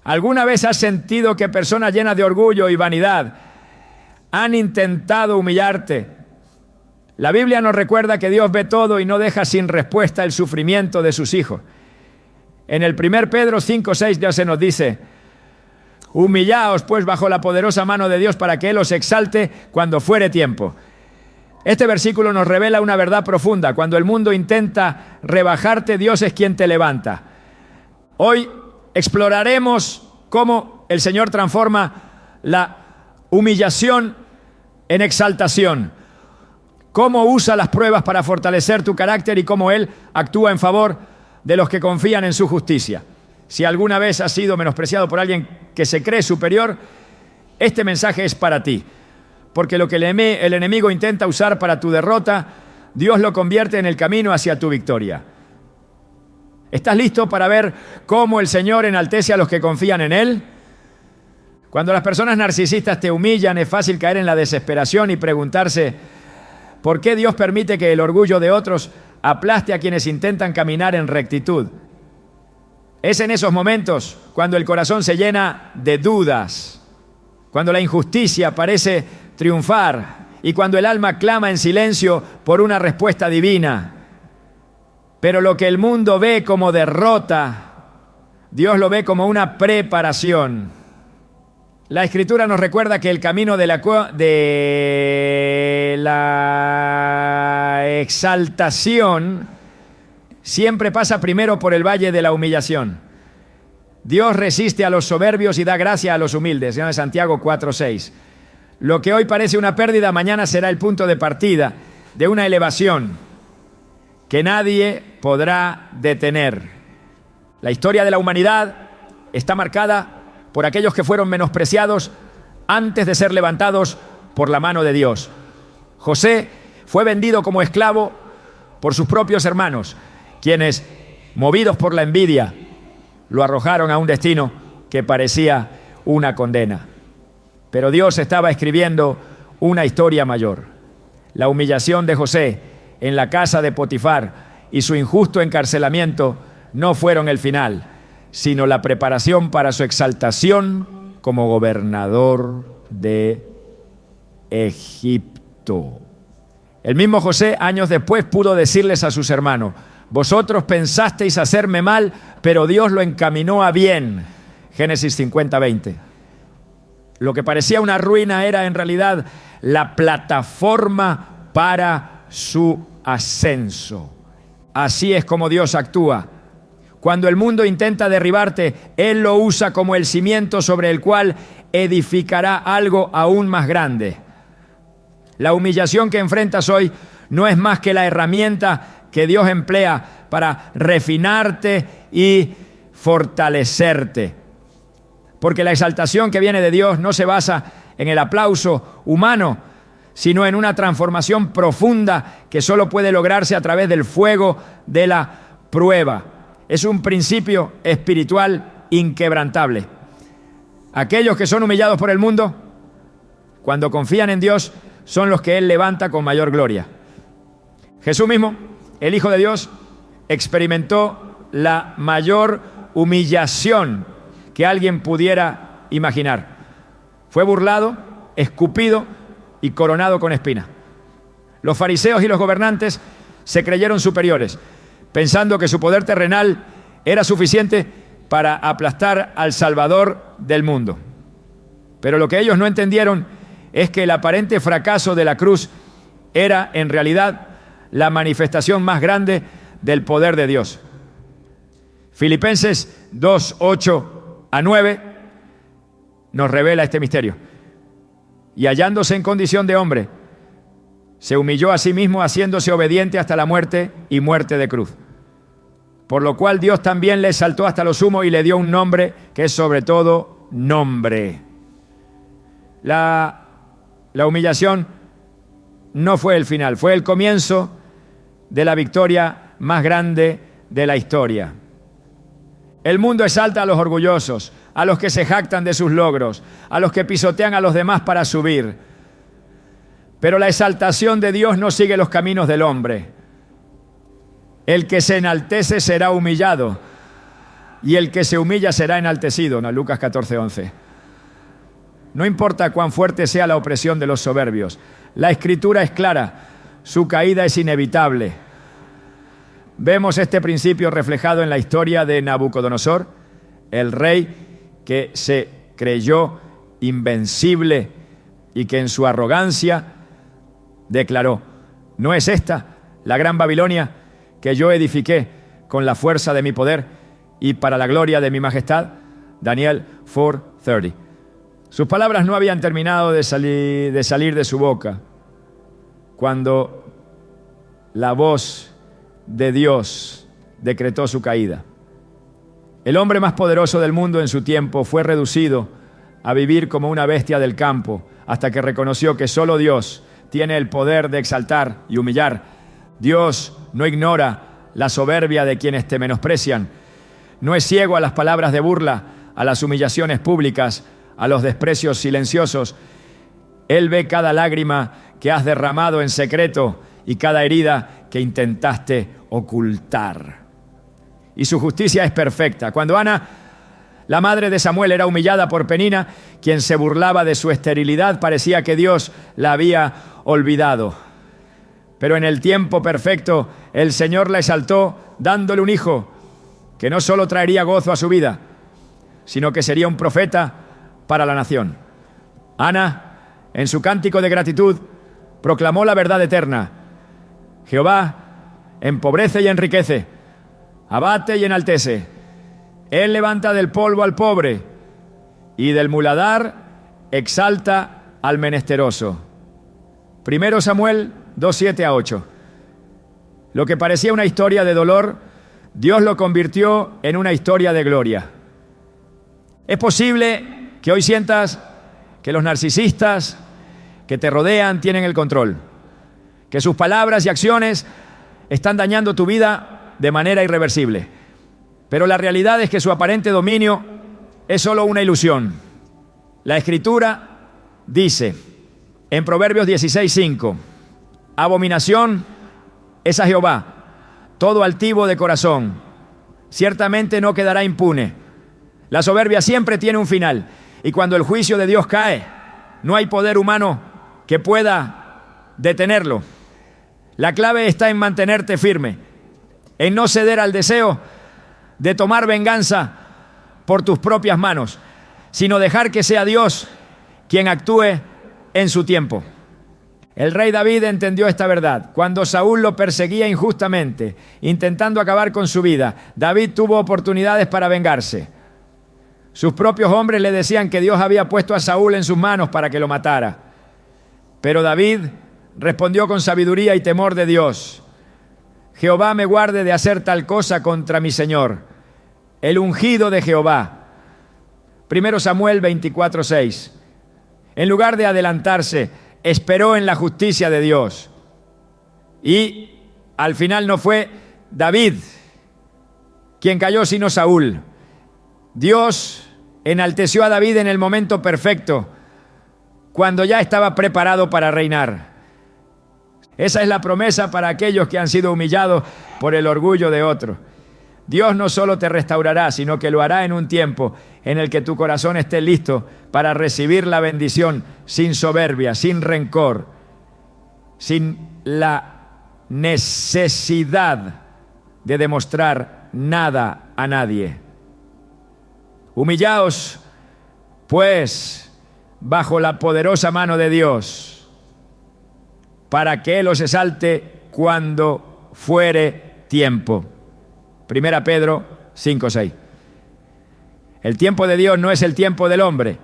¿Alguna vez has sentido que personas llenas de orgullo y vanidad han intentado humillarte? La Biblia nos recuerda que Dios ve todo y no deja sin respuesta el sufrimiento de sus hijos. En el 1 Pedro 5:6 Dios se nos dice: humillaos pues bajo la poderosa mano de Dios para que Él os exalte cuando fuere tiempo. Este versículo nos revela una verdad profunda. Cuando el mundo intenta rebajarte, Dios es quien te levanta. Hoy exploraremos cómo el Señor transforma la humillación en exaltación, cómo usa las pruebas para fortalecer tu carácter y cómo Él actúa en favor de los que confían en su justicia. Si alguna vez has sido menospreciado por alguien que se cree superior, este mensaje es para ti. Porque lo que el enemigo intenta usar para tu derrota, Dios lo convierte en el camino hacia tu victoria. ¿Estás listo para ver cómo el Señor enaltece a los que confían en Él? Cuando las personas narcisistas te humillan, es fácil caer en la desesperación y preguntarse: ¿por qué Dios permite que el orgullo de otros aplaste a quienes intentan caminar en rectitud? Es en esos momentos cuando el corazón se llena de dudas, cuando la injusticia parece triunfar y cuando el alma clama en silencio por una respuesta divina. Pero lo que el mundo ve como derrota, Dios lo ve como una preparación. La Escritura nos recuerda que el camino de la exaltación siempre pasa primero por el valle de la humillación. Dios resiste a los soberbios y da gracia a los humildes. En Santiago 4:6. Lo que hoy parece una pérdida, mañana será el punto de partida de una elevación que nadie podrá detener. La historia de la humanidad está marcada por aquellos que fueron menospreciados antes de ser levantados por la mano de Dios. José fue vendido como esclavo por sus propios hermanos, quienes, movidos por la envidia, lo arrojaron a un destino que parecía una condena. Pero Dios estaba escribiendo una historia mayor. La humillación de José en la casa de Potifar y su injusto encarcelamiento no fueron el final, sino la preparación para su exaltación como gobernador de Egipto. El mismo José, años después, pudo decirles a sus hermanos: vosotros pensasteis hacerme mal, pero Dios lo encaminó a bien. Génesis 50:20. Lo que parecía una ruina era en realidad la plataforma para su ascenso. Así es como Dios actúa. Cuando el mundo intenta derribarte, Él lo usa como el cimiento sobre el cual edificará algo aún más grande. La humillación que enfrentas hoy no es más que la herramienta que Dios emplea para refinarte y fortalecerte. Porque la exaltación que viene de Dios no se basa en el aplauso humano, sino en una transformación profunda que solo puede lograrse a través del fuego de la prueba. Es un principio espiritual inquebrantable. Aquellos que son humillados por el mundo, cuando confían en Dios, son los que Él levanta con mayor gloria. Jesús mismo, el Hijo de Dios, experimentó la mayor humillación que alguien pudiera imaginar. Fue burlado, escupido y coronado con espinas. Los fariseos y los gobernantes se creyeron superiores, pensando que su poder terrenal era suficiente para aplastar al Salvador del mundo. Pero lo que ellos no entendieron es que el aparente fracaso de la cruz era en realidad la manifestación más grande del poder de Dios. Filipenses 2:8-9 nos revela este misterio. Y hallándose en condición de hombre, se humilló a sí mismo, haciéndose obediente hasta la muerte y muerte de cruz. Por lo cual Dios también le exaltó hasta lo sumo y le dio un nombre que es sobre todo nombre. La humillación no fue el final, fue el comienzo de la victoria más grande de la historia. El mundo exalta a los orgullosos, a los que se jactan de sus logros, a los que pisotean a los demás para subir. Pero la exaltación de Dios no sigue los caminos del hombre. El que se enaltece será humillado. y el que se humilla será enaltecido. No, Lucas 14:11. No importa cuán fuerte sea la opresión de los soberbios, la Escritura es clara, su caída es inevitable. Vemos este principio reflejado en la historia de Nabucodonosor, el rey que se creyó invencible y que en su arrogancia declaró: ¿no es esta la gran Babilonia que yo edifiqué con la fuerza de mi poder y para la gloria de mi majestad? Daniel 4:30. Sus palabras no habían terminado de salir de su boca cuando la voz de Dios decretó su caída. El hombre más poderoso del mundo en su tiempo fue reducido a vivir como una bestia del campo hasta que reconoció que solo Dios tiene el poder de exaltar y humillar. Dios no ignora la soberbia de quienes te menosprecian. No es ciego a las palabras de burla, a las humillaciones públicas, a los desprecios silenciosos. Él ve cada lágrima que has derramado en secreto y cada herida que intentaste ocultar. Y su justicia es perfecta. Cuando Ana, la madre de Samuel, era humillada por Penina, quien se burlaba de su esterilidad, parecía que Dios la había olvidado. Pero en el tiempo perfecto, el Señor la exaltó, dándole un hijo que no solo traería gozo a su vida, sino que sería un profeta para la nación. Ana, en su cántico de gratitud, proclamó la verdad eterna. Jehová empobrece y enriquece, abate y enaltece. Él levanta del polvo al pobre y del muladar exalta al menesteroso. 1 Samuel 2:7-8. Lo que parecía una historia de dolor, Dios lo convirtió en una historia de gloria. Es posible que hoy sientas que los narcisistas que te rodean tienen el control, que sus palabras y acciones están dañando tu vida de manera irreversible. Pero la realidad es que su aparente dominio es solo una ilusión. La Escritura dice en Proverbios 16:5: abominación es a Jehová todo altivo de corazón, ciertamente no quedará impune. La soberbia siempre tiene un final, y cuando el juicio de Dios cae, no hay poder humano que pueda detenerlo. La clave está en mantenerte firme, en no ceder al deseo de tomar venganza por tus propias manos, sino dejar que sea Dios quien actúe en su tiempo. El rey David entendió esta verdad. Cuando Saúl lo perseguía injustamente, intentando acabar con su vida, David tuvo oportunidades para vengarse. Sus propios hombres le decían que Dios había puesto a Saúl en sus manos para que lo matara. Pero David respondió con sabiduría y temor de Dios: Jehová me guarde de hacer tal cosa contra mi Señor, el ungido de Jehová. 1 Samuel 24:6. En lugar de adelantarse, esperó en la justicia de Dios. Y al final no fue David quien cayó, sino Saúl. Dios enalteció a David en el momento perfecto, cuando ya estaba preparado para reinar. Esa es la promesa para aquellos que han sido humillados por el orgullo de otros. Dios no solo te restaurará, sino que lo hará en un tiempo en el que tu corazón esté listo para recibir la bendición sin soberbia, sin rencor, sin la necesidad de demostrar nada a nadie. Humillaos, pues, bajo la poderosa mano de Dios, para que Él os exalte cuando fuere tiempo. 1 Pedro 5:6. El tiempo de Dios no es el tiempo del hombre,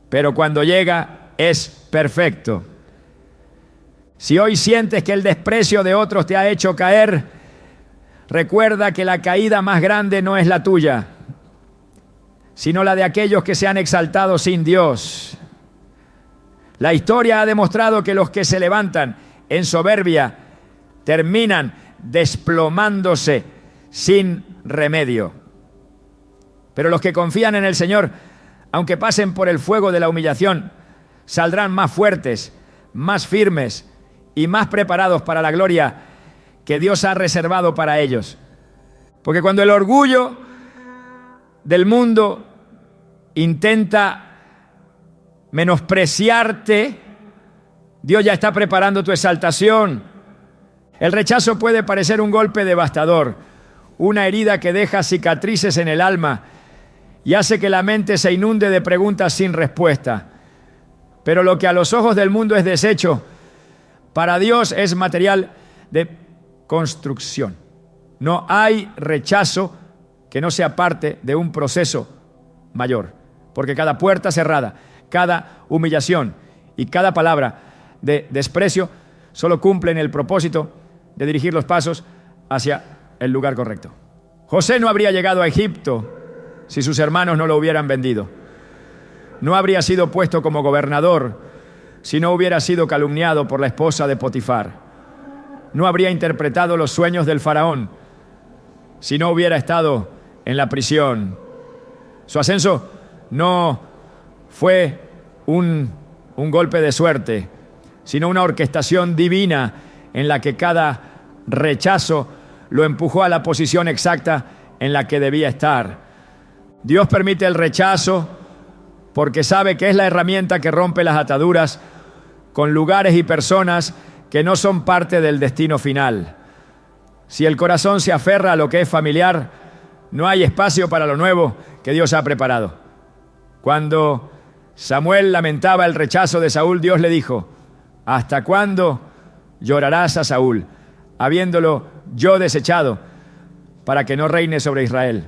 pero cuando llega es perfecto. Si hoy sientes que el desprecio de otros te ha hecho caer, recuerda que la caída más grande no es la tuya, sino la de aquellos que se han exaltado sin Dios. La historia ha demostrado que los que se levantan en soberbia terminan desplomándose sin remedio. Pero los que confían en el Señor, aunque pasen por el fuego de la humillación, saldrán más fuertes, más firmes y más preparados para la gloria que Dios ha reservado para ellos. Porque cuando el orgullo del mundo intenta menospreciarte, Dios ya está preparando tu exaltación. El rechazo puede parecer un golpe devastador, una herida que deja cicatrices en el alma y hace que la mente se inunde de preguntas sin respuesta. Pero lo que a los ojos del mundo es desecho, para Dios es material de construcción. No hay rechazo que no sea parte de un proceso mayor, porque cada puerta cerrada, cada humillación y cada palabra de desprecio solo cumplen el propósito de dirigir los pasos hacia el lugar correcto. José no habría llegado a Egipto si sus hermanos no lo hubieran vendido. No habría sido puesto como gobernador si no hubiera sido calumniado por la esposa de Potifar. No habría interpretado los sueños del faraón si no hubiera estado en la prisión. Su ascenso no fue un golpe de suerte, sino una orquestación divina en la que cada rechazo lo empujó a la posición exacta en la que debía estar. Dios permite el rechazo porque sabe que es la herramienta que rompe las ataduras con lugares y personas que no son parte del destino final. Si el corazón se aferra a lo que es familiar, no hay espacio para lo nuevo que Dios ha preparado. Cuando Samuel lamentaba el rechazo de Saúl, Dios le dijo: ¿hasta cuándo llorarás a Saúl, habiéndolo yo desechado, para que no reine sobre Israel?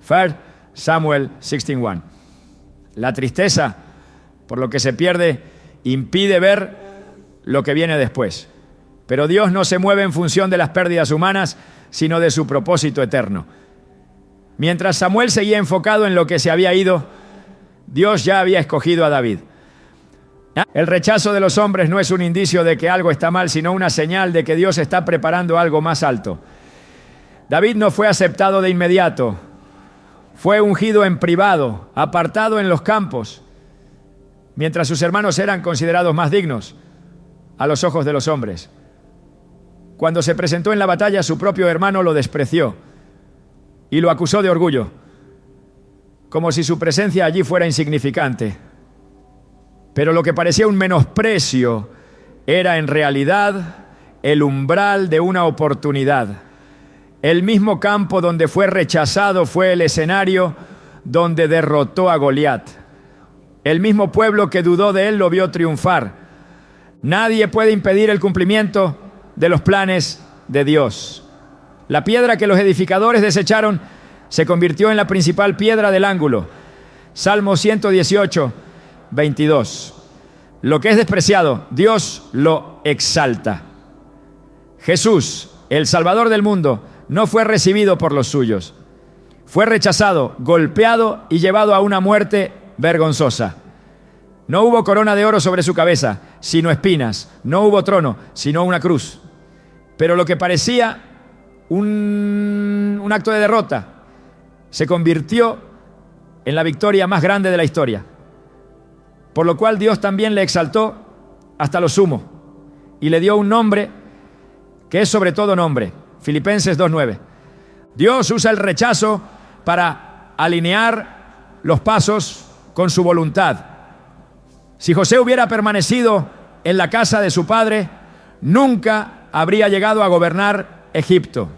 1 Samuel 16:1. La tristeza por lo que se pierde impide ver lo que viene después. Pero Dios no se mueve en función de las pérdidas humanas, sino de su propósito eterno. Mientras Samuel seguía enfocado en lo que se había ido, Dios ya había escogido a David. El rechazo de los hombres no es un indicio de que algo está mal, sino una señal de que Dios está preparando algo más alto. David no fue aceptado de inmediato. Fue ungido en privado, apartado en los campos, mientras sus hermanos eran considerados más dignos a los ojos de los hombres. Cuando se presentó en la batalla, su propio hermano lo despreció y lo acusó de orgullo, como si su presencia allí fuera insignificante. Pero lo que parecía un menosprecio era en realidad el umbral de una oportunidad. El mismo campo donde fue rechazado fue el escenario donde derrotó a Goliat. El mismo pueblo que dudó de él lo vio triunfar. Nadie puede impedir el cumplimiento de los planes de Dios. La piedra que los edificadores desecharon se convirtió en la principal piedra del ángulo. Salmo 118, 22. Lo que es despreciado, Dios lo exalta. Jesús, el Salvador del mundo, no fue recibido por los suyos. Fue rechazado, golpeado y llevado a una muerte vergonzosa. No hubo corona de oro sobre su cabeza, sino espinas. No hubo trono, sino una cruz. Pero lo que parecía un acto de derrota se convirtió en la victoria más grande de la historia. Por lo cual Dios también le exaltó hasta lo sumo y le dio un nombre que es sobre todo nombre. Filipenses 2:9. Dios usa el rechazo para alinear los pasos con su voluntad. Si José hubiera permanecido en la casa de su padre, nunca habría llegado a gobernar Egipto.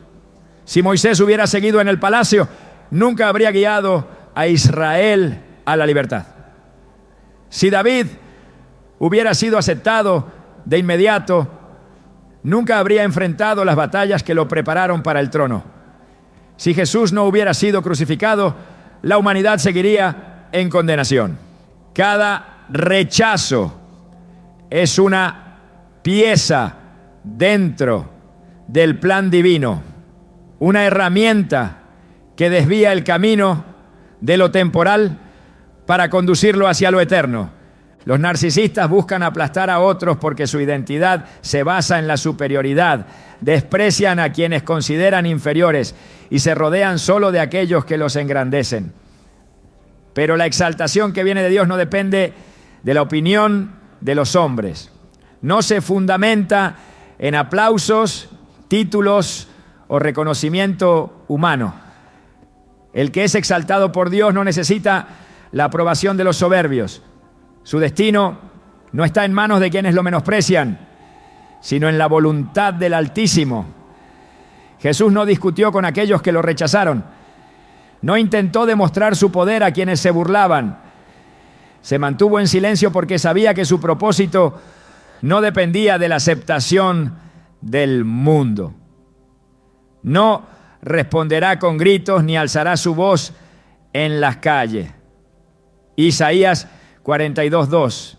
Si Moisés hubiera seguido en el palacio, nunca habría guiado a Israel a la libertad. Si David hubiera sido aceptado de inmediato, nunca habría enfrentado las batallas que lo prepararon para el trono. Si Jesús no hubiera sido crucificado, la humanidad seguiría en condenación. Cada rechazo es una pieza dentro del plan divino, una herramienta que desvía el camino de lo temporal para conducirlo hacia lo eterno. Los narcisistas buscan aplastar a otros porque su identidad se basa en la superioridad. Desprecian a quienes consideran inferiores y se rodean solo de aquellos que los engrandecen. Pero la exaltación que viene de Dios no depende de la opinión de los hombres. No se fundamenta en aplausos, títulos o reconocimiento humano. El que es exaltado por Dios no necesita la aprobación de los soberbios. Su destino no está en manos de quienes lo menosprecian, sino en la voluntad del Altísimo. Jesús no discutió con aquellos que lo rechazaron. No intentó demostrar su poder a quienes se burlaban. Se mantuvo en silencio porque sabía que su propósito no dependía de la aceptación del mundo. No responderá con gritos ni alzará su voz en las calles. Isaías 42:2.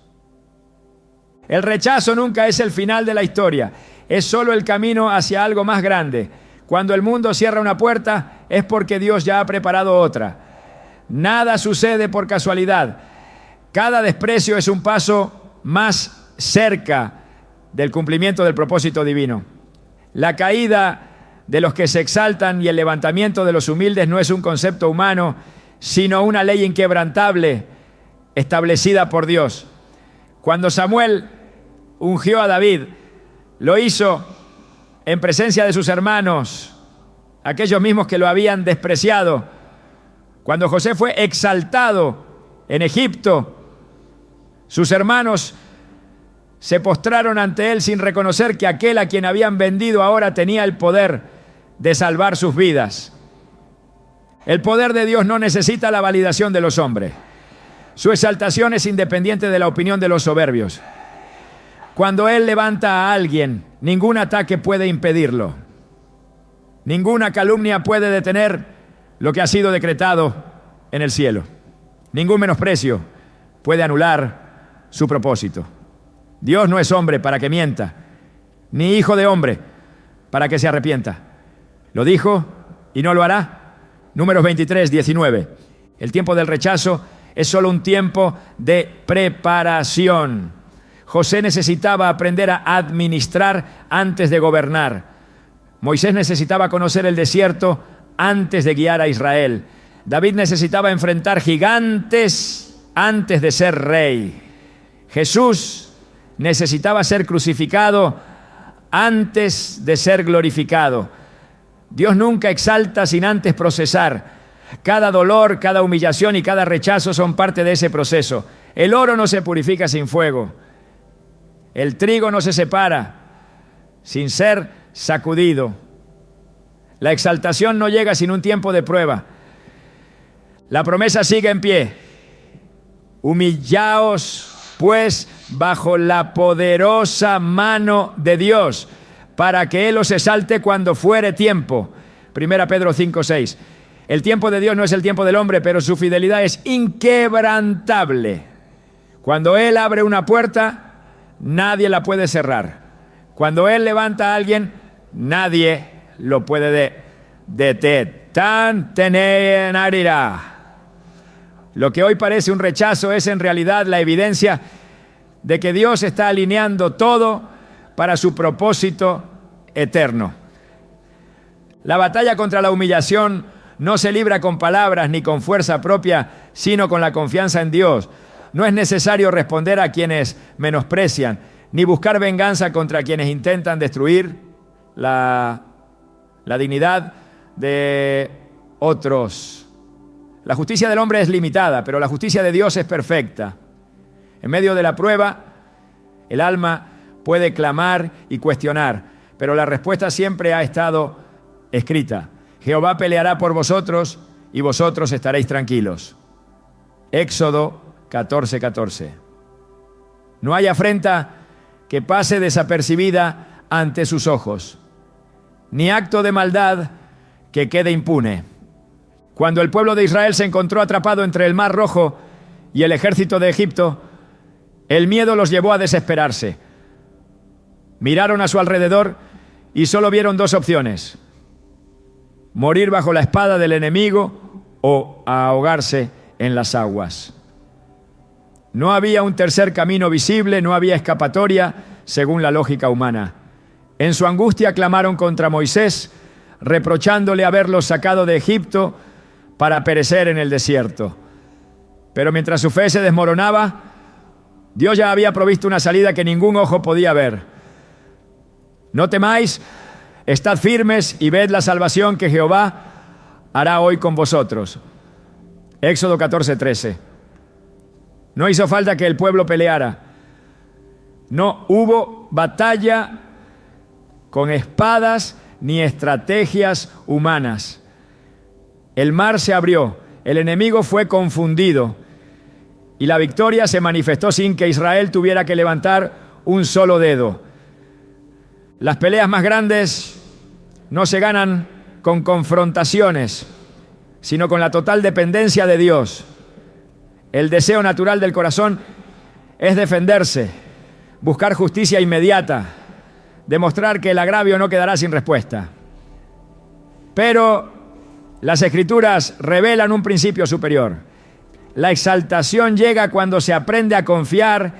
El rechazo nunca es el final de la historia, es solo el camino hacia algo más grande. Cuando el mundo cierra una puerta es porque Dios ya ha preparado otra. Nada sucede por casualidad. Cada desprecio es un paso más cerca del cumplimiento del propósito divino. La caída de los que se exaltan y el levantamiento de los humildes no es un concepto humano, sino una ley inquebrantable establecida por Dios. Cuando Samuel ungió a David, lo hizo en presencia de sus hermanos, aquellos mismos que lo habían despreciado. Cuando José fue exaltado en Egipto, sus hermanos se postraron ante él sin reconocer que aquel a quien habían vendido ahora tenía el poder de salvar sus vidas. El poder de Dios no necesita la validación de los hombres. Su exaltación es independiente de la opinión de los soberbios. Cuando Él levanta a alguien, ningún ataque puede impedirlo. Ninguna calumnia puede detener lo que ha sido decretado en el cielo. Ningún menosprecio puede anular su propósito. Dios no es hombre para que mienta, ni hijo de hombre para que se arrepienta. Lo dijo y no lo hará. Números 23:19. El tiempo del rechazo es solo un tiempo de preparación. José necesitaba aprender a administrar antes de gobernar. Moisés necesitaba conocer el desierto antes de guiar a Israel. David necesitaba enfrentar gigantes antes de ser rey. Jesús necesitaba ser crucificado antes de ser glorificado. Dios nunca exalta sin antes procesar. Cada dolor, cada humillación y cada rechazo son parte de ese proceso. El oro no se purifica sin fuego. El trigo no se separa sin ser sacudido. La exaltación no llega sin un tiempo de prueba. La promesa sigue en pie. Humillaos, pues, bajo la poderosa mano de Dios, para que Él os exalte cuando fuere tiempo. 1 Pedro 5:6. El tiempo de Dios no es el tiempo del hombre, pero su fidelidad es inquebrantable. Cuando Él abre una puerta, nadie la puede cerrar. Cuando Él levanta a alguien, nadie lo puede detener. Lo que hoy parece un rechazo es en realidad la evidencia de que Dios está alineando todo para su propósito eterno. La batalla contra la humillación no se libra con palabras ni con fuerza propia, sino con la confianza en Dios. No es necesario responder a quienes menosprecian, ni buscar venganza contra quienes intentan destruir la dignidad de otros. La justicia del hombre es limitada, pero la justicia de Dios es perfecta. En medio de la prueba, el alma puede clamar y cuestionar, pero la respuesta siempre ha estado escrita. Jehová peleará por vosotros y vosotros estaréis tranquilos. Éxodo 14:14. No hay afrenta que pase desapercibida ante sus ojos, ni acto de maldad que quede impune. Cuando el pueblo de Israel se encontró atrapado entre el Mar Rojo y el ejército de Egipto, el miedo los llevó a desesperarse. Miraron a su alrededor y solo vieron dos opciones: morir bajo la espada del enemigo o ahogarse en las aguas. No había un tercer camino visible, no había escapatoria según la lógica humana. En su angustia clamaron contra Moisés, reprochándole haberlos sacado de Egipto para perecer en el desierto. Pero mientras su fe se desmoronaba, Dios ya había provisto una salida que ningún ojo podía ver. No temáis, estad firmes y ved la salvación que Jehová hará hoy con vosotros. Éxodo 14:13. No hizo falta que el pueblo peleara. No hubo batalla con espadas ni estrategias humanas. El mar se abrió, el enemigo fue confundido y la victoria se manifestó sin que Israel tuviera que levantar un solo dedo. Las peleas más grandes no se ganan con confrontaciones, sino con la total dependencia de Dios. El deseo natural del corazón es defenderse, buscar justicia inmediata, demostrar que el agravio no quedará sin respuesta. Pero las Escrituras revelan un principio superior. La exaltación llega cuando se aprende a confiar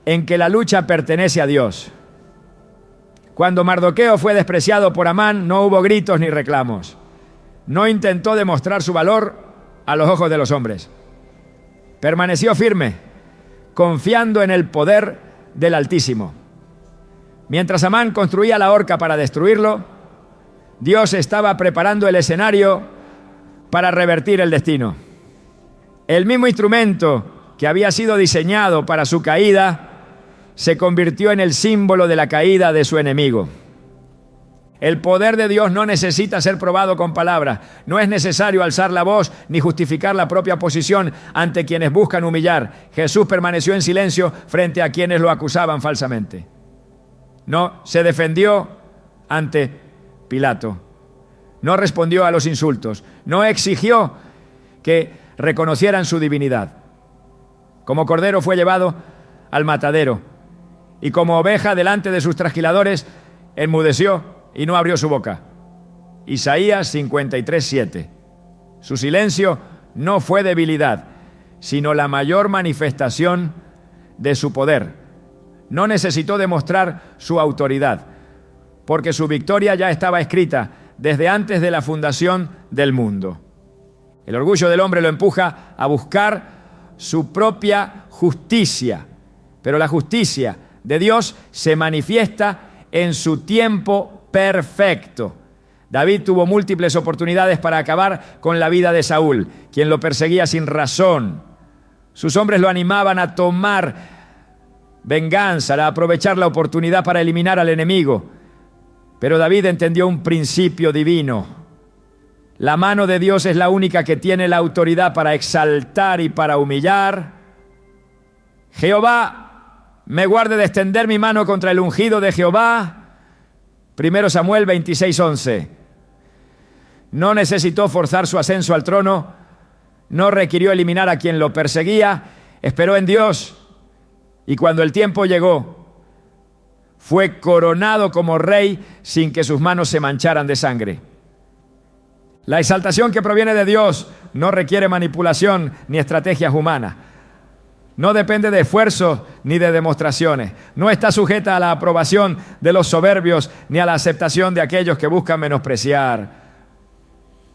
en que la lucha pertenece a Dios. Cuando Mardoqueo fue despreciado por Amán, no hubo gritos ni reclamos. No intentó demostrar su valor a los ojos de los hombres. Permaneció firme, confiando en el poder del Altísimo. Mientras Amán construía la horca para destruirlo, Dios estaba preparando el escenario para revertir el destino. El mismo instrumento que había sido diseñado para su caída se convirtió en el símbolo de la caída de su enemigo. El poder de Dios no necesita ser probado con palabras. No es necesario alzar la voz ni justificar la propia posición ante quienes buscan humillar. Jesús permaneció en silencio frente a quienes lo acusaban falsamente. No se defendió ante Pilato. No respondió a los insultos. No exigió que reconocieran su divinidad. Como cordero fue llevado al matadero y como oveja delante de sus trasquiladores enmudeció y no abrió su boca. Isaías 53:7. Su silencio no fue debilidad, sino la mayor manifestación de su poder. No necesitó demostrar su autoridad, porque su victoria ya estaba escrita desde antes de la fundación del mundo. El orgullo del hombre lo empuja a buscar su propia justicia, pero la justicia de Dios se manifiesta en su tiempo perfecto. David tuvo múltiples oportunidades para acabar con la vida de Saúl, quien lo perseguía sin razón. Sus hombres lo animaban a tomar venganza, a aprovechar la oportunidad para eliminar al enemigo. Pero David entendió un principio divino. La mano de Dios es la única que tiene la autoridad para exaltar y para humillar. Jehová me guarde de extender mi mano contra el ungido de Jehová. 1 Samuel 26:11. No necesitó forzar su ascenso al trono, no requirió eliminar a quien lo perseguía, esperó en Dios y cuando el tiempo llegó, fue coronado como rey sin que sus manos se mancharan de sangre. La exaltación que proviene de Dios no requiere manipulación ni estrategias humanas. No depende de esfuerzos ni de demostraciones. No está sujeta a la aprobación de los soberbios ni a la aceptación de aquellos que buscan menospreciar.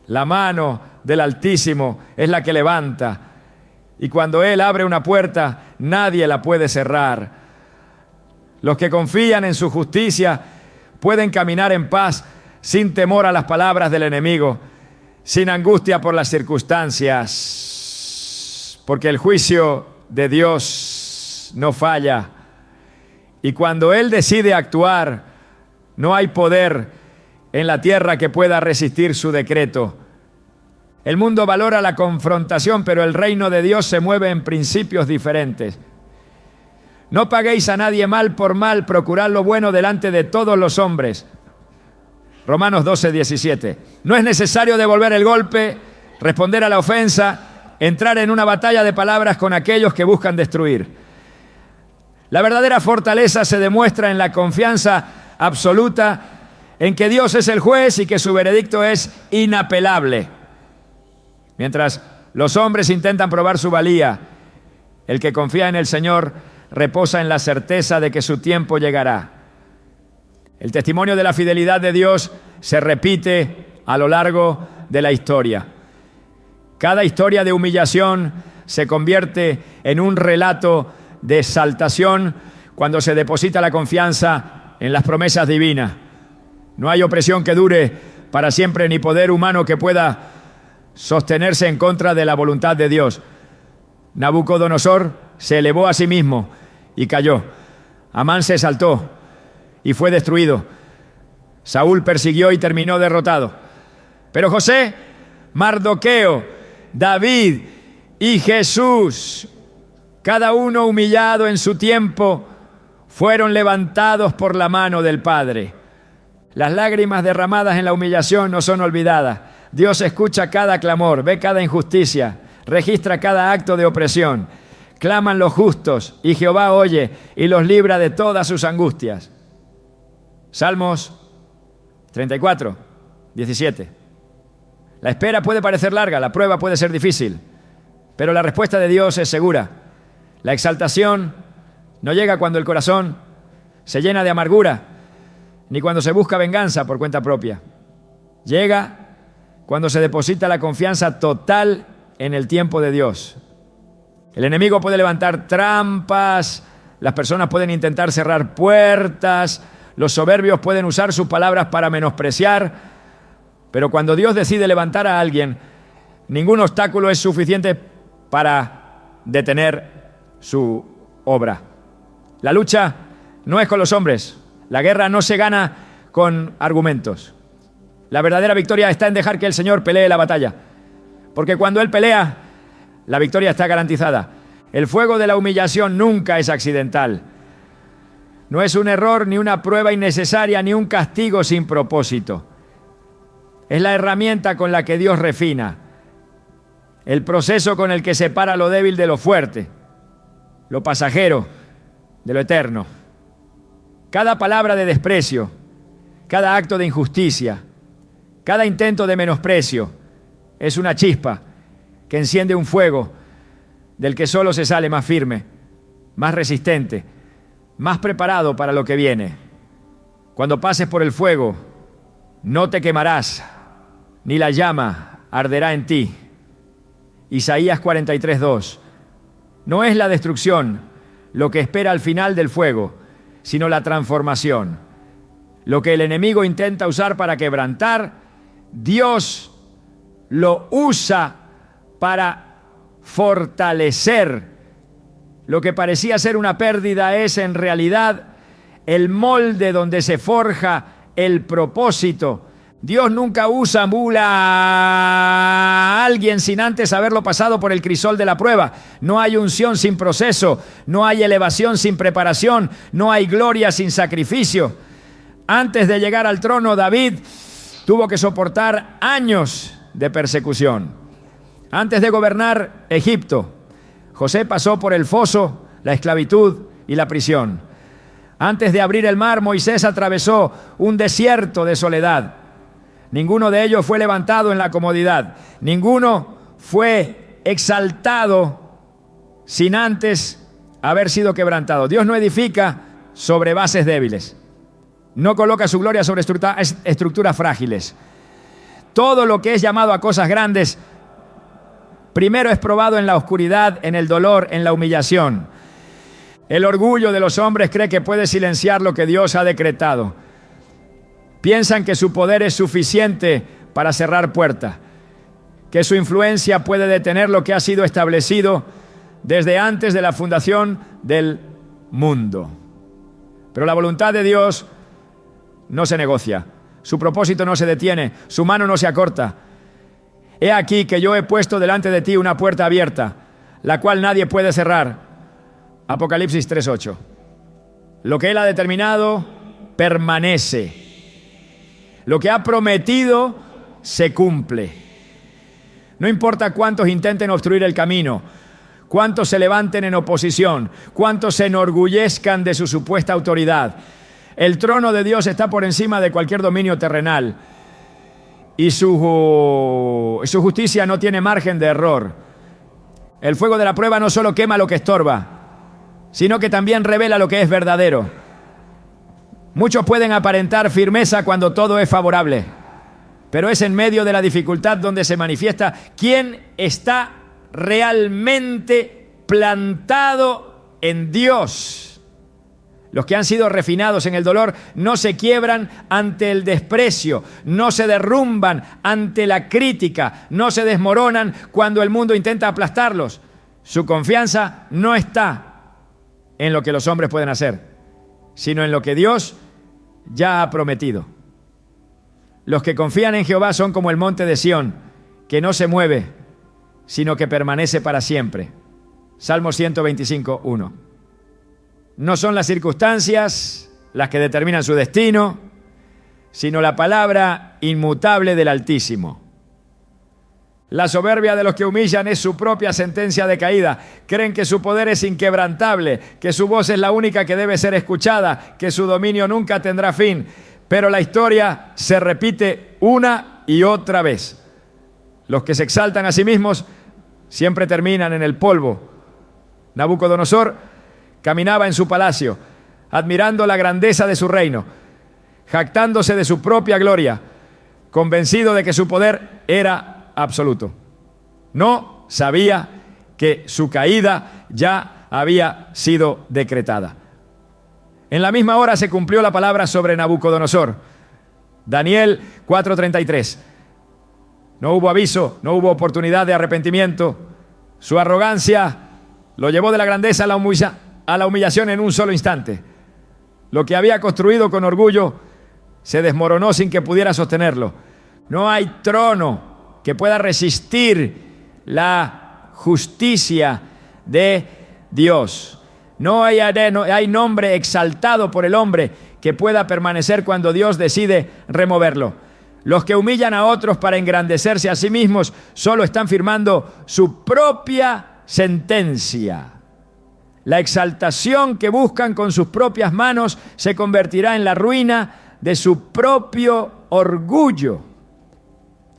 La mano del Altísimo es la que levanta, y cuando Él abre una puerta, nadie la puede cerrar. Los que confían en su justicia pueden caminar en paz sin temor a las palabras del enemigo, sin angustia por las circunstancias, porque el juicio de Dios no falla. Y cuando Él decide actuar, no hay poder en la tierra que pueda resistir su decreto. El mundo valora la confrontación, pero el reino de Dios se mueve en principios diferentes. No paguéis a nadie mal por mal, procurad lo bueno delante de todos los hombres. Romanos 12:17. No es necesario devolver el golpe, responder a la ofensa, entrar en una batalla de palabras con aquellos que buscan destruir. La verdadera fortaleza se demuestra en la confianza absoluta en que Dios es el juez y que su veredicto es inapelable. Mientras los hombres intentan probar su valía, el que confía en el Señor reposa en la certeza de que su tiempo llegará. El testimonio de la fidelidad de Dios se repite a lo largo de la historia. Cada historia de humillación se convierte en un relato de exaltación cuando se deposita la confianza en las promesas divinas. No hay opresión que dure para siempre, ni poder humano que pueda sostenerse en contra de la voluntad de Dios. Nabucodonosor se elevó a sí mismo y cayó. Amán se exaltó y fue destruido. Saúl persiguió y terminó derrotado. Pero José, Mardoqueo, David y Jesús, cada uno humillado en su tiempo, fueron levantados por la mano del Padre. Las lágrimas derramadas en la humillación no son olvidadas. Dios escucha cada clamor, ve cada injusticia, registra cada acto de opresión. Claman los justos y Jehová oye y los libra de todas sus angustias. Salmos 34, 17. La espera puede parecer larga, la prueba puede ser difícil, pero la respuesta de Dios es segura. La exaltación no llega cuando el corazón se llena de amargura, ni cuando se busca venganza por cuenta propia. Llega cuando se deposita la confianza total en el tiempo de Dios. El enemigo puede levantar trampas, las personas pueden intentar cerrar puertas, los soberbios pueden usar sus palabras para menospreciar, pero cuando Dios decide levantar a alguien, ningún obstáculo es suficiente para detener su obra. La lucha no es con los hombres, la guerra no se gana con argumentos. La verdadera victoria está en dejar que el Señor pelee la batalla, porque cuando Él pelea, la victoria está garantizada. El fuego de la humillación nunca es accidental. No es un error, ni una prueba innecesaria, ni un castigo sin propósito. Es la herramienta con la que Dios refina, el proceso con el que separa lo débil de lo fuerte, lo pasajero de lo eterno. Cada palabra de desprecio, cada acto de injusticia, cada intento de menosprecio es una chispa que enciende un fuego del que solo se sale más firme, más resistente, más preparado para lo que viene. Cuando pases por el fuego, no te quemarás, ni la llama arderá en ti. Isaías 43:2. No es la destrucción lo que espera al final del fuego, sino la transformación. Lo que el enemigo intenta usar para quebrantar, Dios lo usa para fortalecer. Lo que parecía ser una pérdida es en realidad el molde donde se forja el propósito. Dios nunca usa a alguien sin antes haberlo pasado por el crisol de la prueba. No hay unción sin proceso, no hay elevación sin preparación, no hay gloria sin sacrificio. Antes de llegar al trono, David tuvo que soportar años de persecución. Antes de gobernar Egipto, José pasó por el foso, la esclavitud y la prisión. Antes de abrir el mar, Moisés atravesó un desierto de soledad. Ninguno de ellos fue levantado en la comodidad. Ninguno fue exaltado sin antes haber sido quebrantado. Dios no edifica sobre bases débiles. No coloca su gloria sobre estructuras frágiles. Todo lo que es llamado a cosas grandes, primero es probado en la oscuridad, en el dolor, en la humillación. El orgullo de los hombres cree que puede silenciar lo que Dios ha decretado. Piensan que su poder es suficiente para cerrar puertas, que su influencia puede detener lo que ha sido establecido desde antes de la fundación del mundo. Pero la voluntad de Dios no se negocia, su propósito no se detiene, su mano no se acorta. He aquí que yo he puesto delante de ti una puerta abierta, la cual nadie puede cerrar. Apocalipsis 3:8. Lo que Él ha determinado permanece. Lo que ha prometido se cumple. No importa cuántos intenten obstruir el camino, cuántos se levanten en oposición, cuántos se enorgullezcan de su supuesta autoridad. El trono de Dios está por encima de cualquier dominio terrenal y su justicia no tiene margen de error. El fuego de la prueba no solo quema lo que estorba, sino que también revela lo que es verdadero. Muchos pueden aparentar firmeza cuando todo es favorable, pero es en medio de la dificultad donde se manifiesta quién está realmente plantado en Dios. Los que han sido refinados en el dolor no se quiebran ante el desprecio, no se derrumban ante la crítica, no se desmoronan cuando el mundo intenta aplastarlos. Su confianza no está en lo que los hombres pueden hacer, sino en lo que Dios ya ha prometido. Los que confían en Jehová son como el monte de Sión, que no se mueve, sino que permanece para siempre. Salmo 125, 1. No son las circunstancias las que determinan su destino, sino la palabra inmutable del Altísimo. La soberbia de los que humillan es su propia sentencia de caída. Creen que su poder es inquebrantable, que su voz es la única que debe ser escuchada, que su dominio nunca tendrá fin. Pero la historia se repite una y otra vez. Los que se exaltan a sí mismos siempre terminan en el polvo. Nabucodonosor caminaba en su palacio, admirando la grandeza de su reino, jactándose de su propia gloria, convencido de que su poder era absoluto. No sabía que su caída ya había sido decretada. En la misma hora se cumplió la palabra sobre Nabucodonosor. Daniel 4:33. No hubo aviso, no hubo oportunidad de arrepentimiento. Su arrogancia lo llevó de la grandeza a la humillación en un solo instante. Lo que había construido con orgullo se desmoronó sin que pudiera sostenerlo. No hay trono que pueda resistir la justicia de Dios. No hay nombre exaltado por el hombre que pueda permanecer cuando Dios decide removerlo. Los que humillan a otros para engrandecerse a sí mismos solo están firmando su propia sentencia. La exaltación que buscan con sus propias manos se convertirá en la ruina de su propio orgullo.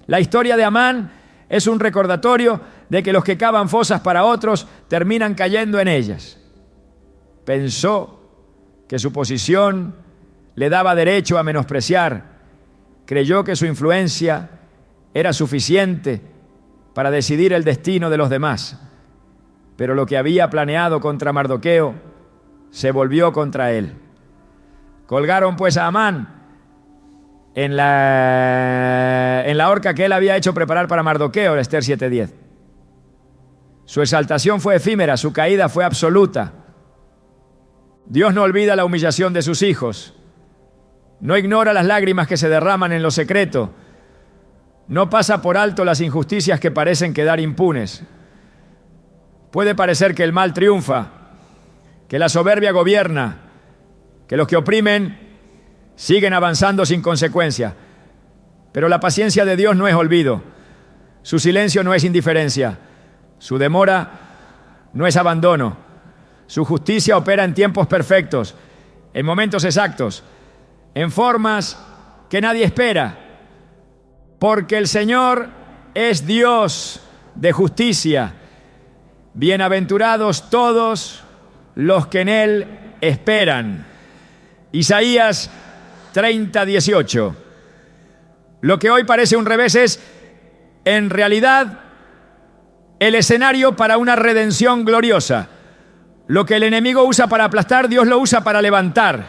La historia de Amán es un recordatorio de que los que cavan fosas para otros terminan cayendo en ellas. Pensó que su posición le daba derecho a menospreciar. Creyó que su influencia era suficiente para decidir el destino de los demás. Pero lo que había planeado contra Mardoqueo se volvió contra él. Colgaron pues a Amán en la horca que él había hecho preparar para Mardoqueo, Esther 7:10. Su exaltación fue efímera, su caída fue absoluta. Dios no olvida la humillación de sus hijos. No ignora las lágrimas que se derraman en lo secreto. No pasa por alto las injusticias que parecen quedar impunes. Puede parecer que el mal triunfa, que la soberbia gobierna, que los que oprimen siguen avanzando sin consecuencia. Pero la paciencia de Dios no es olvido. Su silencio no es indiferencia. Su demora no es abandono. Su justicia opera en tiempos perfectos, en momentos exactos, en formas que nadie espera. Porque el Señor es Dios de justicia. Bienaventurados todos los que en Él esperan. Isaías 30:18. Lo que hoy parece un revés es, en realidad, el escenario para una redención gloriosa. Lo que el enemigo usa para aplastar, Dios lo usa para levantar.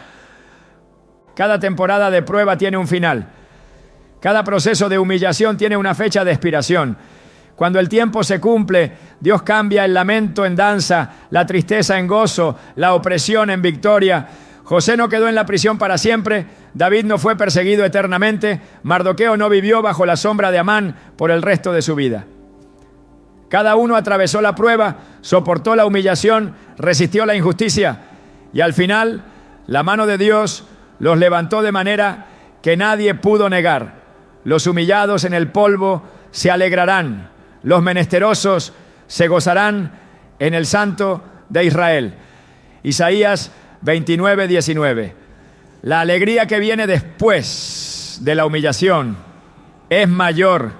Cada temporada de prueba tiene un final. Cada proceso de humillación tiene una fecha de expiración. Cuando el tiempo se cumple, Dios cambia el lamento en danza, la tristeza en gozo, la opresión en victoria. José no quedó en la prisión para siempre, David no fue perseguido eternamente, Mardoqueo no vivió bajo la sombra de Amán por el resto de su vida. Cada uno atravesó la prueba, soportó la humillación, resistió la injusticia y al final la mano de Dios los levantó de manera que nadie pudo negar. Los humillados en el polvo se alegrarán. Los menesterosos se gozarán en el Santo de Israel. Isaías 29:19. La alegría que viene después de la humillación es mayor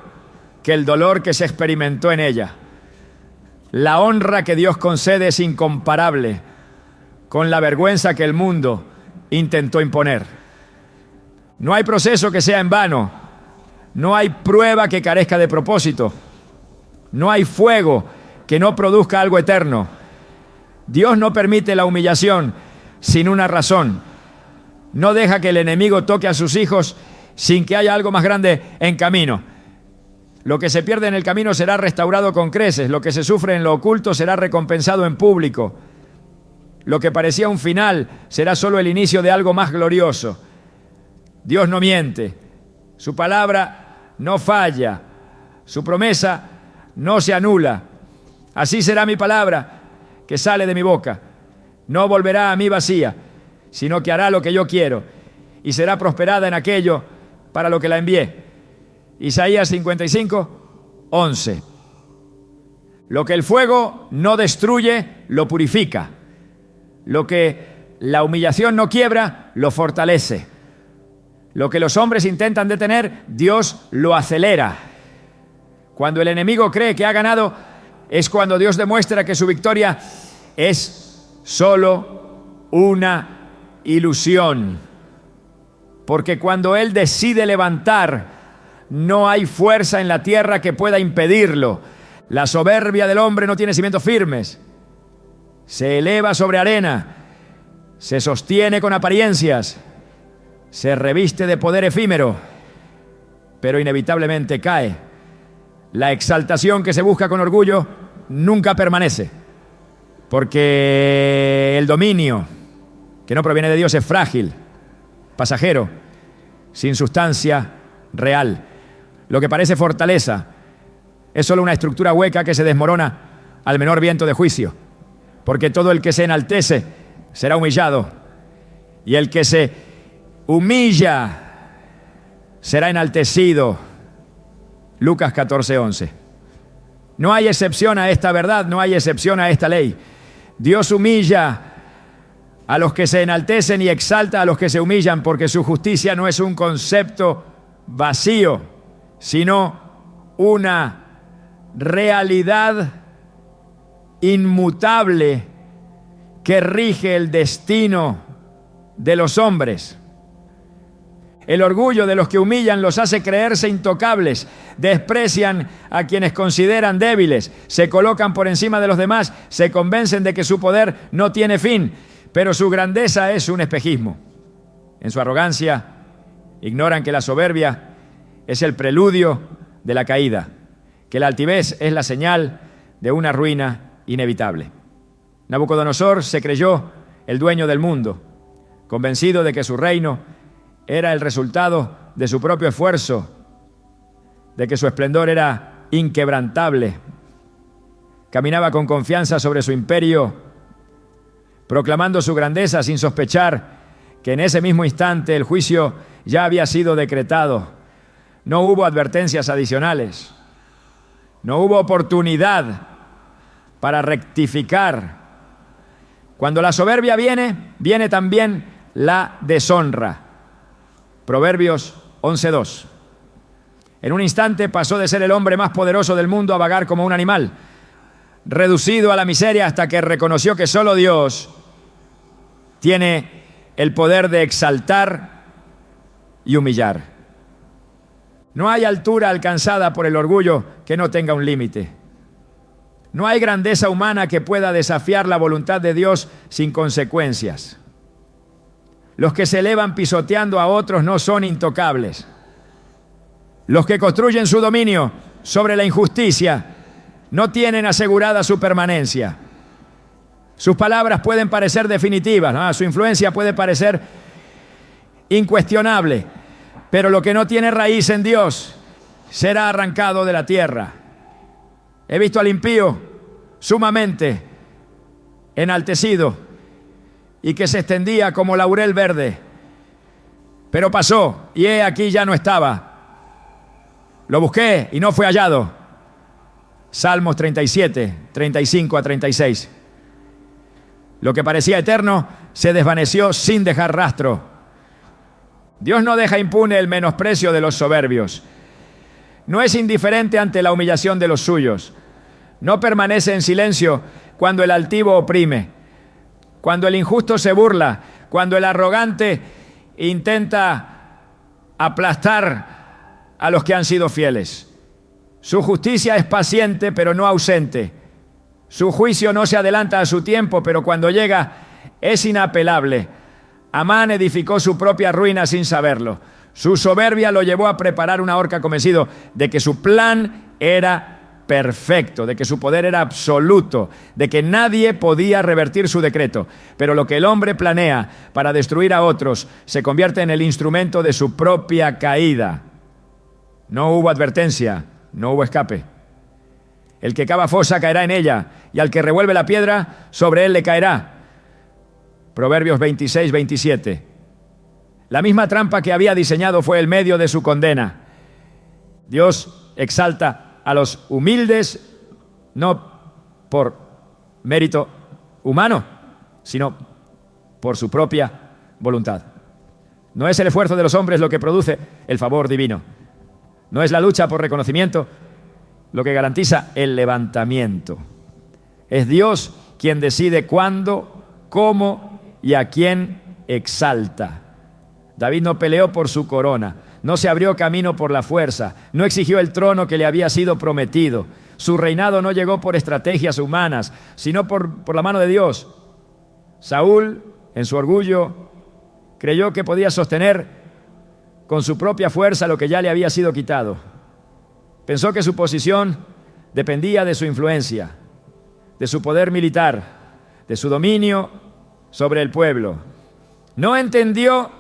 que el dolor que se experimentó en ella. La honra que Dios concede es incomparable con la vergüenza que el mundo intentó imponer. No hay proceso que sea en vano. No hay prueba que carezca de propósito. No hay fuego que no produzca algo eterno. Dios no permite la humillación sin una razón. No deja que el enemigo toque a sus hijos sin que haya algo más grande en camino. Lo que se pierde en el camino será restaurado con creces. Lo que se sufre en lo oculto será recompensado en público. Lo que parecía un final será solo el inicio de algo más glorioso. Dios no miente. Su palabra no falla. Su promesa no se anula. Así será mi palabra que sale de mi boca. No volverá a mí vacía, sino que hará lo que yo quiero y será prosperada en aquello para lo que la envié. Isaías 55, 11. Lo que el fuego no destruye, lo purifica. Lo que la humillación no quiebra, lo fortalece. Lo que los hombres intentan detener, Dios lo acelera. Cuando el enemigo cree que ha ganado, es cuando Dios demuestra que su victoria es solo una ilusión. Porque cuando Él decide levantar, no hay fuerza en la tierra que pueda impedirlo. La soberbia del hombre no tiene cimientos firmes. Se eleva sobre arena, se sostiene con apariencias, se reviste de poder efímero, pero inevitablemente cae. La exaltación que se busca con orgullo nunca permanece, porque el dominio que no proviene de Dios es frágil, pasajero, sin sustancia real. Lo que parece fortaleza es solo una estructura hueca que se desmorona al menor viento de juicio, porque todo el que se enaltece será humillado, y el que se humilla será enaltecido. Lucas 14:11. No hay excepción a esta verdad, no hay excepción a esta ley. Dios humilla a los que se enaltecen y exalta a los que se humillan, porque su justicia no es un concepto vacío, sino una realidad inmutable que rige el destino de los hombres. El orgullo de los que humillan los hace creerse intocables, desprecian a quienes consideran débiles, se colocan por encima de los demás, se convencen de que su poder no tiene fin, pero su grandeza es un espejismo. En su arrogancia, ignoran que la soberbia es el preludio de la caída, que la altivez es la señal de una ruina inevitable. Nabucodonosor se creyó el dueño del mundo, convencido de que su reino era el resultado de su propio esfuerzo, de que su esplendor era inquebrantable. Caminaba con confianza sobre su imperio, proclamando su grandeza sin sospechar que en ese mismo instante el juicio ya había sido decretado. No hubo advertencias adicionales, no hubo oportunidad para rectificar. Cuando la soberbia viene, viene también la deshonra. Proverbios 11:2. En un instante pasó de ser el hombre más poderoso del mundo a vagar como un animal, reducido a la miseria hasta que reconoció que solo Dios tiene el poder de exaltar y humillar. No hay altura alcanzada por el orgullo que no tenga un límite. No hay grandeza humana que pueda desafiar la voluntad de Dios sin consecuencias. Los que se elevan pisoteando a otros no son intocables. Los que construyen su dominio sobre la injusticia no tienen asegurada su permanencia. Sus palabras pueden parecer definitivas, ¿no? Su influencia puede parecer incuestionable, pero lo que no tiene raíz en Dios será arrancado de la tierra. He visto al impío sumamente enaltecido y que se extendía como laurel verde, pero pasó y he aquí ya no estaba. Lo busqué y no fue hallado. Salmos 37, 35 a 36. Lo que parecía eterno se desvaneció sin dejar rastro. Dios no deja impune el menosprecio de los soberbios. No es indiferente ante la humillación de los suyos. No permanece en silencio cuando el altivo oprime, cuando el injusto se burla, cuando el arrogante intenta aplastar a los que han sido fieles. Su justicia es paciente, pero no ausente. Su juicio no se adelanta a su tiempo, pero cuando llega, es inapelable. Amán edificó su propia ruina sin saberlo. Su soberbia lo llevó a preparar una horca, convencido de que su plan era perfecto, de que su poder era absoluto, de que nadie podía revertir su decreto. Pero lo que el hombre planea para destruir a otros se convierte en el instrumento de su propia caída. No hubo advertencia, no hubo escape. El que cava fosa caerá en ella, y al que revuelve la piedra, sobre él le caerá. Proverbios 26, 27. La misma trampa que había diseñado fue el medio de su condena. Dios exalta a los humildes no por mérito humano, sino por su propia voluntad. No es el esfuerzo de los hombres lo que produce el favor divino. No es la lucha por reconocimiento lo que garantiza el levantamiento. Es Dios quien decide cuándo, cómo y a quién exalta. David no peleó por su corona, no se abrió camino por la fuerza, no exigió el trono que le había sido prometido. Su reinado no llegó por estrategias humanas, sino por la mano de Dios. Saúl, en su orgullo, creyó que podía sostener con su propia fuerza lo que ya le había sido quitado. Pensó que su posición dependía de su influencia, de su poder militar, de su dominio sobre el pueblo. No entendió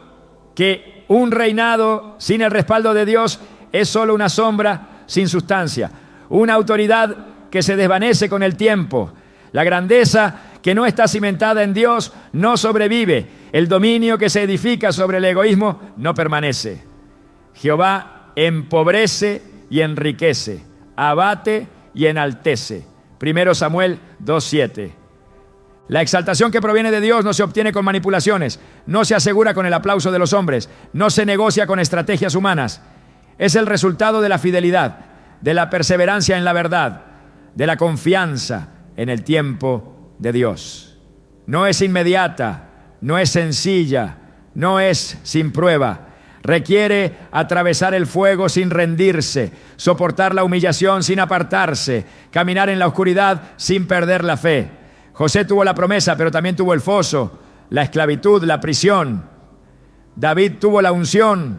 que un reinado sin el respaldo de Dios es solo una sombra sin sustancia, una autoridad que se desvanece con el tiempo. La grandeza que no está cimentada en Dios no sobrevive. El dominio que se edifica sobre el egoísmo no permanece. Jehová empobrece y enriquece, abate y enaltece. 1 Samuel 2:7. La exaltación que proviene de Dios no se obtiene con manipulaciones, no se asegura con el aplauso de los hombres, no se negocia con estrategias humanas. Es el resultado de la fidelidad, de la perseverancia en la verdad, de la confianza en el tiempo de Dios. No es inmediata, no es sencilla, no es sin prueba. Requiere atravesar el fuego sin rendirse, soportar la humillación sin apartarse, caminar en la oscuridad sin perder la fe. José tuvo la promesa, pero también tuvo el foso, la esclavitud, la prisión. David tuvo la unción,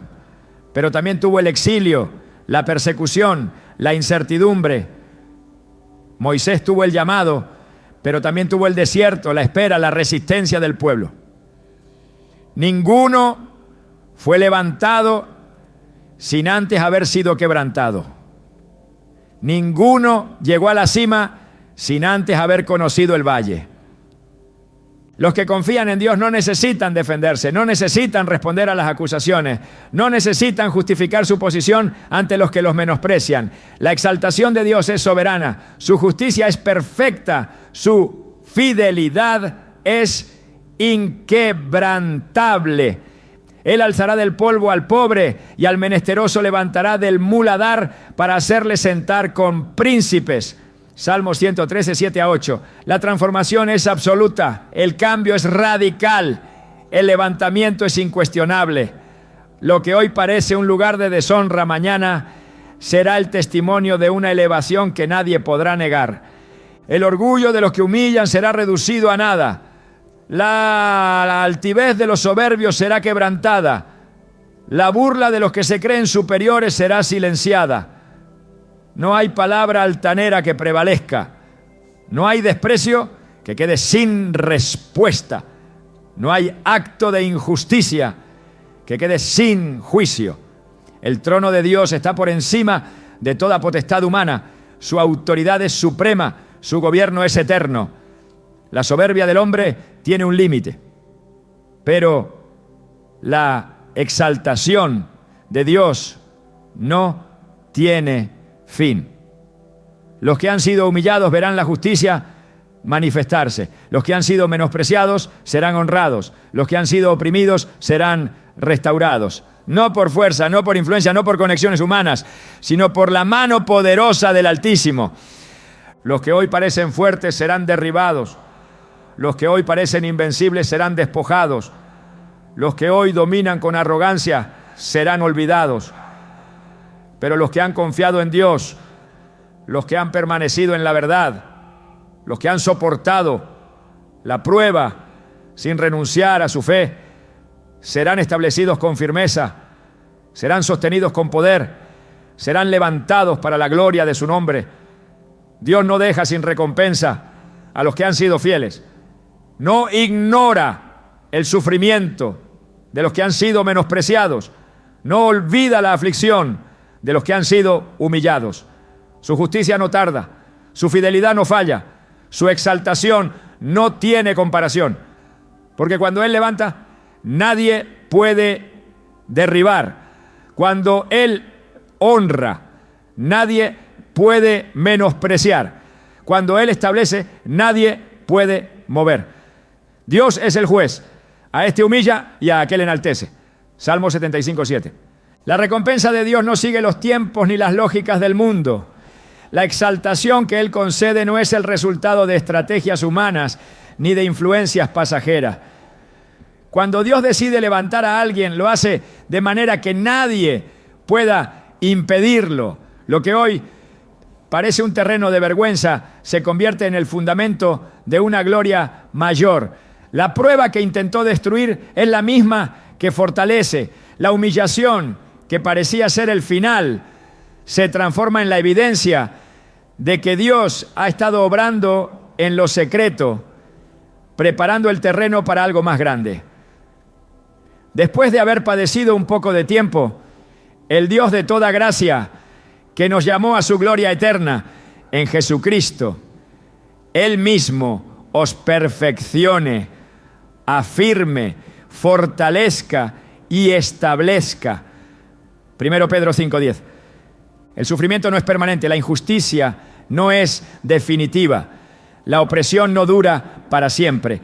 pero también tuvo el exilio, la persecución, la incertidumbre. Moisés tuvo el llamado, pero también tuvo el desierto, la espera, la resistencia del pueblo. Ninguno fue levantado sin antes haber sido quebrantado. Ninguno llegó a la cima sin antes haber conocido el valle. Los que confían en Dios no necesitan defenderse, no necesitan responder a las acusaciones, no necesitan justificar su posición ante los que los menosprecian. La exaltación de Dios es soberana, su justicia es perfecta, su fidelidad es inquebrantable. Él alzará del polvo al pobre y al menesteroso levantará del muladar para hacerle sentar con príncipes. Salmo 113, 7-8. La transformación es absoluta, el cambio es radical, el levantamiento es incuestionable. Lo que hoy parece un lugar de deshonra, mañana será el testimonio de una elevación que nadie podrá negar. El orgullo de los que humillan será reducido a nada. La altivez de los soberbios será quebrantada. La burla de los que se creen superiores será silenciada. No hay palabra altanera que prevalezca. No hay desprecio que quede sin respuesta. No hay acto de injusticia que quede sin juicio. El trono de Dios está por encima de toda potestad humana. Su autoridad es suprema. Su gobierno es eterno. La soberbia del hombre tiene un límite, pero la exaltación de Dios no tiene fin. Los que han sido humillados verán la justicia manifestarse. Los que han sido menospreciados serán honrados. Los que han sido oprimidos serán restaurados. No por fuerza, no por influencia, no por conexiones humanas, sino por la mano poderosa del Altísimo. Los que hoy parecen fuertes serán derribados. Los que hoy parecen invencibles serán despojados. Los que hoy dominan con arrogancia serán olvidados. Pero los que han confiado en Dios, los que han permanecido en la verdad, los que han soportado la prueba, sin renunciar a su fe, serán establecidos con firmeza, serán sostenidos con poder, serán levantados para la gloria de su nombre. Dios no deja sin recompensa a los que han sido fieles. No ignora el sufrimiento de los que han sido menospreciados. No olvida la aflicción de los que han sido humillados. Su justicia no tarda, su fidelidad no falla, su exaltación no tiene comparación. Porque cuando Él levanta, nadie puede derribar. Cuando Él honra, nadie puede menospreciar. Cuando Él establece, nadie puede mover. Dios es el juez. A este humilla y a aquel enaltece. Salmo 75:7. La recompensa de Dios no sigue los tiempos ni las lógicas del mundo. La exaltación que Él concede no es el resultado de estrategias humanas ni de influencias pasajeras. Cuando Dios decide levantar a alguien, lo hace de manera que nadie pueda impedirlo. Lo que hoy parece un terreno de vergüenza se convierte en el fundamento de una gloria mayor. La prueba que intentó destruir es la misma que fortalece. La humillación, que parecía ser el final, se transforma en la evidencia de que Dios ha estado obrando en lo secreto, preparando el terreno para algo más grande. Después de haber padecido un poco de tiempo, el Dios de toda gracia, que nos llamó a su gloria eterna en Jesucristo, Él mismo os perfeccione, afirme, fortalezca y establezca. 1 Pedro 5:10. El sufrimiento no es permanente, la injusticia no es definitiva, la opresión no dura para siempre.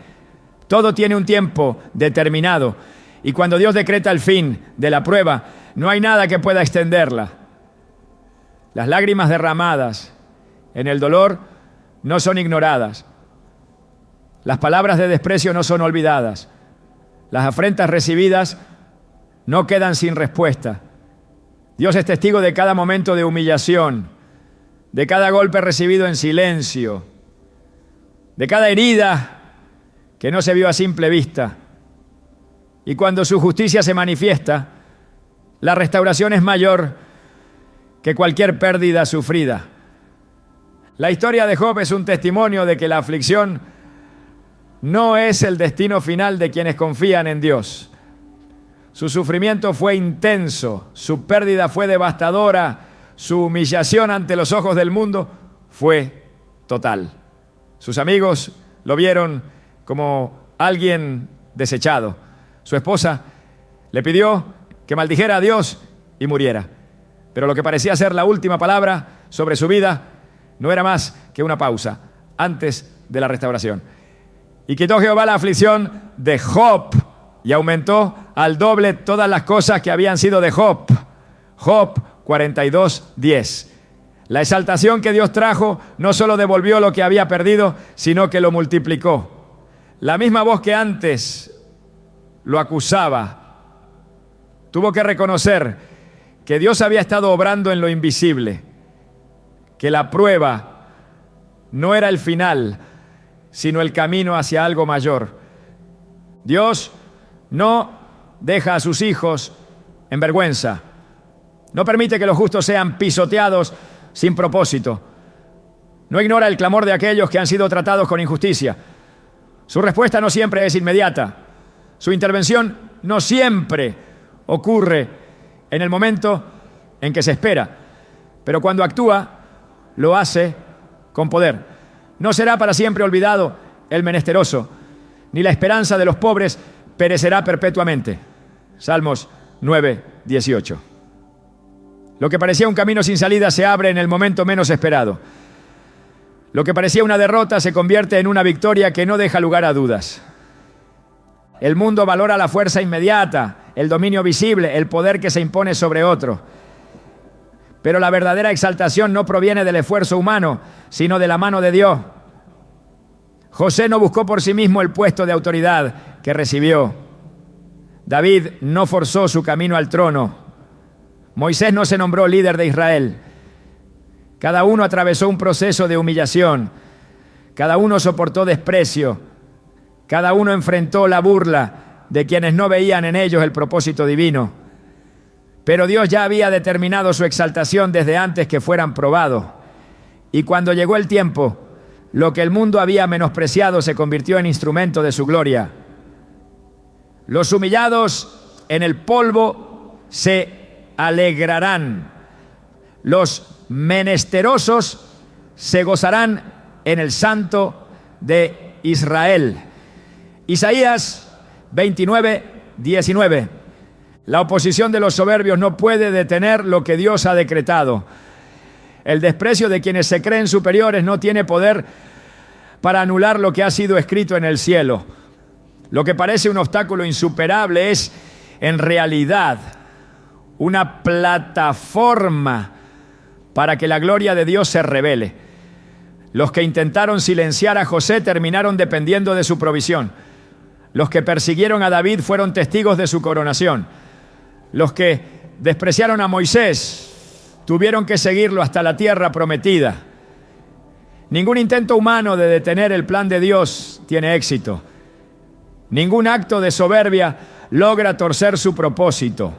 Todo tiene un tiempo determinado y cuando Dios decreta el fin de la prueba, no hay nada que pueda extenderla. Las lágrimas derramadas en el dolor no son ignoradas. Las palabras de desprecio no son olvidadas. Las afrentas recibidas no quedan sin respuesta. Dios es testigo de cada momento de humillación, de cada golpe recibido en silencio, de cada herida que no se vio a simple vista. Y cuando su justicia se manifiesta, la restauración es mayor que cualquier pérdida sufrida. La historia de Job es un testimonio de que la aflicción no es el destino final de quienes confían en Dios. Su sufrimiento fue intenso, su pérdida fue devastadora, su humillación ante los ojos del mundo fue total. Sus amigos lo vieron como alguien desechado. Su esposa le pidió que maldijera a Dios y muriera. Pero lo que parecía ser la última palabra sobre su vida no era más que una pausa antes de la restauración. Y quitó Jehová la aflicción de Job y aumentó al doble todas las cosas que habían sido de Job. Job 42:10. La exaltación que Dios trajo no solo devolvió lo que había perdido, sino que lo multiplicó. La misma voz que antes lo acusaba tuvo que reconocer que Dios había estado obrando en lo invisible, que la prueba no era el final, sino el camino hacia algo mayor. Dios no deja a sus hijos en vergüenza. No permite que los justos sean pisoteados sin propósito. No ignora el clamor de aquellos que han sido tratados con injusticia. Su respuesta no siempre es inmediata. Su intervención no siempre ocurre en el momento en que se espera. Pero cuando actúa, lo hace con poder. No será para siempre olvidado el menesteroso, ni la esperanza de los pobres perecerá perpetuamente. Salmos 9:18. Lo que parecía un camino sin salida se abre en el momento menos esperado. Lo que parecía una derrota se convierte en una victoria que no deja lugar a dudas. El mundo valora la fuerza inmediata, el dominio visible, el poder que se impone sobre otro. Pero la verdadera exaltación no proviene del esfuerzo humano, sino de la mano de Dios. José no buscó por sí mismo el puesto de autoridad que recibió. David no forzó su camino al trono. Moisés no se nombró líder de Israel. Cada uno atravesó un proceso de humillación. Cada uno soportó desprecio. Cada uno enfrentó la burla de quienes no veían en ellos el propósito divino. Pero Dios ya había determinado su exaltación desde antes que fueran probados. Y cuando llegó el tiempo, lo que el mundo había menospreciado se convirtió en instrumento de su gloria. Los humillados en el polvo se alegrarán. Los menesterosos se gozarán en el Santo de Israel. Isaías 29, 19. La oposición de los soberbios no puede detener lo que Dios ha decretado. El desprecio de quienes se creen superiores no tiene poder para anular lo que ha sido escrito en el cielo. Lo que parece un obstáculo insuperable es, en realidad, una plataforma para que la gloria de Dios se revele. Los que intentaron silenciar a José terminaron dependiendo de su provisión. Los que persiguieron a David fueron testigos de su coronación. Los que despreciaron a Moisés tuvieron que seguirlo hasta la tierra prometida. Ningún intento humano de detener el plan de Dios tiene éxito. Ningún acto de soberbia logra torcer su propósito.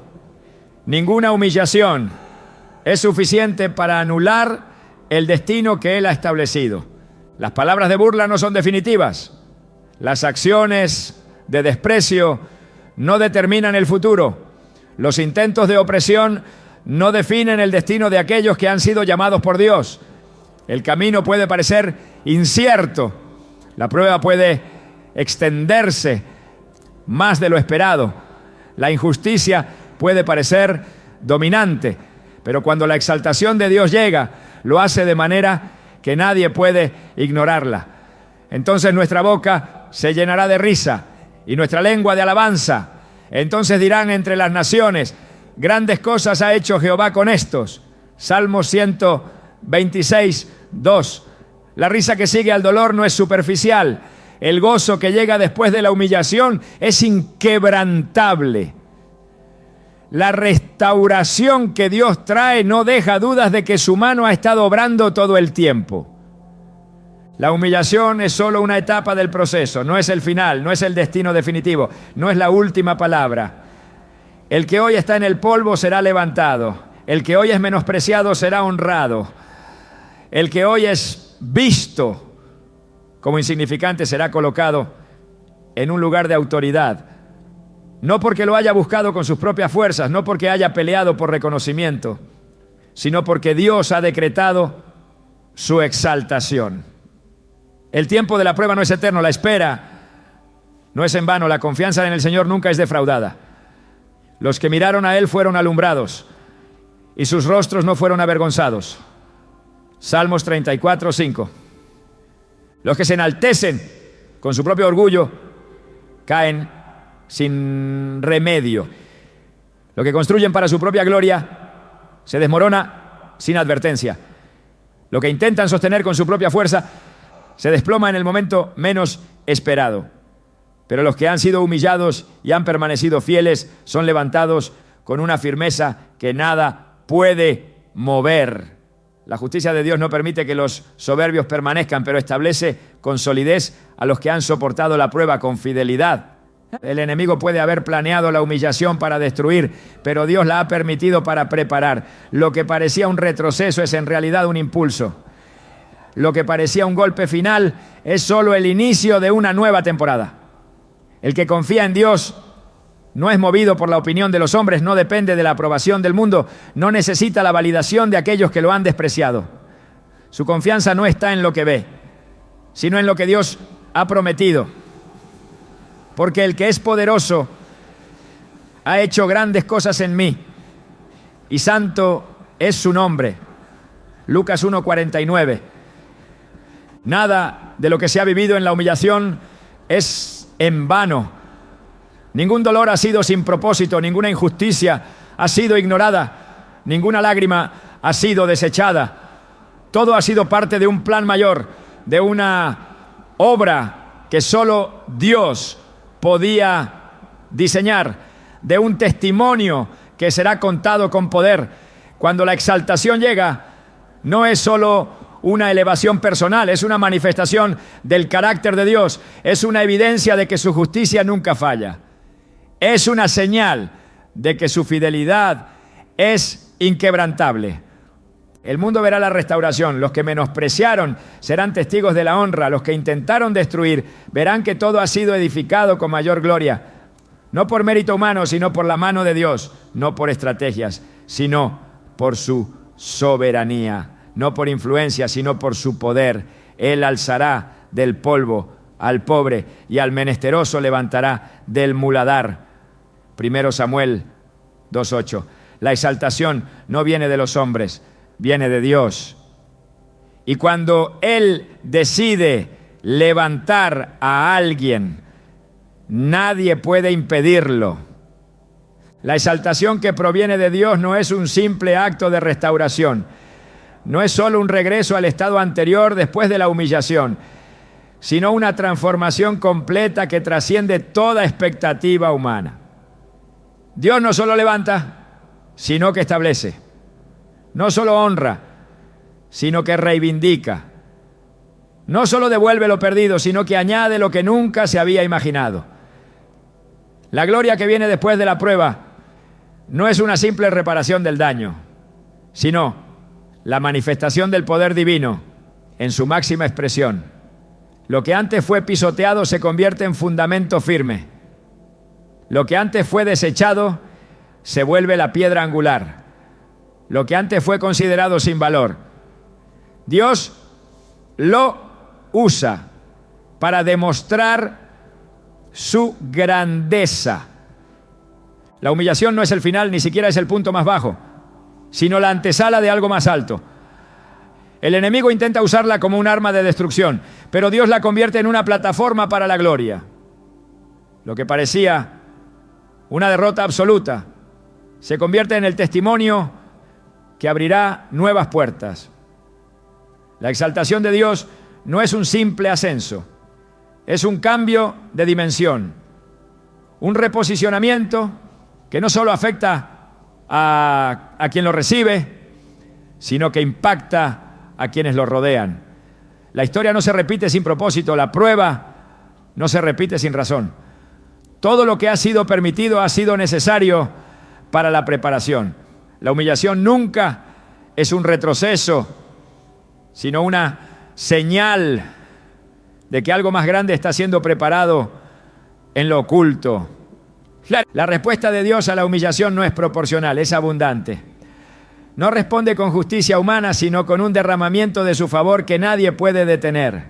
Ninguna humillación es suficiente para anular el destino que Él ha establecido. Las palabras de burla no son definitivas. Las acciones de desprecio no determinan el futuro. Los intentos de opresión no definen el destino de aquellos que han sido llamados por Dios. El camino puede parecer incierto. La prueba puede extenderse más de lo esperado. La injusticia puede parecer dominante, pero cuando la exaltación de Dios llega, lo hace de manera que nadie puede ignorarla. Entonces nuestra boca se llenará de risa y nuestra lengua de alabanza. Entonces dirán entre las naciones: grandes cosas ha hecho Jehová con estos. Salmo 126, 2. La risa que sigue al dolor no es superficial. El gozo que llega después de la humillación es inquebrantable. La restauración que Dios trae no deja dudas de que su mano ha estado obrando todo el tiempo. La humillación es solo una etapa del proceso, no es el final, no es el destino definitivo, no es la última palabra. El que hoy está en el polvo será levantado. El que hoy es menospreciado será honrado. El que hoy es visto como insignificante será colocado en un lugar de autoridad. No porque lo haya buscado con sus propias fuerzas, no porque haya peleado por reconocimiento, sino porque Dios ha decretado su exaltación. El tiempo de la prueba no es eterno, la espera no es en vano, la confianza en el Señor nunca es defraudada. Los que miraron a Él fueron alumbrados y sus rostros no fueron avergonzados. Salmos 34, 5. Los que se enaltecen con su propio orgullo caen sin remedio. Lo que construyen para su propia gloria se desmorona sin advertencia. Lo que intentan sostener con su propia fuerza se desploma en el momento menos esperado. Pero los que han sido humillados y han permanecido fieles son levantados con una firmeza que nada puede mover. La justicia de Dios no permite que los soberbios permanezcan, pero establece con solidez a los que han soportado la prueba con fidelidad. El enemigo puede haber planeado la humillación para destruir, pero Dios la ha permitido para preparar. Lo que parecía un retroceso es en realidad un impulso. Lo que parecía un golpe final es solo el inicio de una nueva temporada. El que confía en Dios no es movido por la opinión de los hombres, no depende de la aprobación del mundo, no necesita la validación de aquellos que lo han despreciado. Su confianza no está en lo que ve, sino en lo que Dios ha prometido. Porque el que es poderoso ha hecho grandes cosas en mí, y santo es su nombre. Lucas 1:49. Nada de lo que se ha vivido en la humillación es en vano. Ningún dolor ha sido sin propósito, ninguna injusticia ha sido ignorada, ninguna lágrima ha sido desechada. Todo ha sido parte de un plan mayor, de una obra que solo Dios podía diseñar, de un testimonio que será contado con poder. Cuando la exaltación llega, no es solo una elevación personal, es una manifestación del carácter de Dios, es una evidencia de que su justicia nunca falla, es una señal de que su fidelidad es inquebrantable. El mundo verá la restauración, los que menospreciaron serán testigos de la honra, los que intentaron destruir verán que todo ha sido edificado con mayor gloria, no por mérito humano, sino por la mano de Dios, no por estrategias, sino por su soberanía, no por influencia, sino por su poder. Él alzará del polvo al pobre y al menesteroso levantará del muladar. 1 Samuel 2:8. La exaltación no viene de los hombres, viene de Dios. Y cuando Él decide levantar a alguien, nadie puede impedirlo. La exaltación que proviene de Dios no es un simple acto de restauración, no es solo un regreso al estado anterior después de la humillación, sino una transformación completa que trasciende toda expectativa humana. Dios no solo levanta, sino que establece. No solo honra, sino que reivindica. No solo devuelve lo perdido, sino que añade lo que nunca se había imaginado. La gloria que viene después de la prueba no es una simple reparación del daño, sino la manifestación del poder divino en su máxima expresión. Lo que antes fue pisoteado se convierte en fundamento firme. Lo que antes fue desechado se vuelve la piedra angular. Lo que antes fue considerado sin valor, Dios lo usa para demostrar su grandeza. La humillación no es el final, ni siquiera es el punto más bajo, sino la antesala de algo más alto. El enemigo intenta usarla como un arma de destrucción, pero Dios la convierte en una plataforma para la gloria. Lo que parecía una derrota absoluta se convierte en el testimonio que abrirá nuevas puertas. La exaltación de Dios no es un simple ascenso, es un cambio de dimensión, un reposicionamiento que no solo afecta a quien lo recibe, sino que impacta a quienes lo rodean. La historia no se repite sin propósito, la prueba no se repite sin razón. Todo lo que ha sido permitido ha sido necesario para la preparación. La humillación nunca es un retroceso, sino una señal de que algo más grande está siendo preparado en lo oculto. La respuesta de Dios a la humillación no es proporcional, es abundante. No responde con justicia humana, sino con un derramamiento de su favor que nadie puede detener.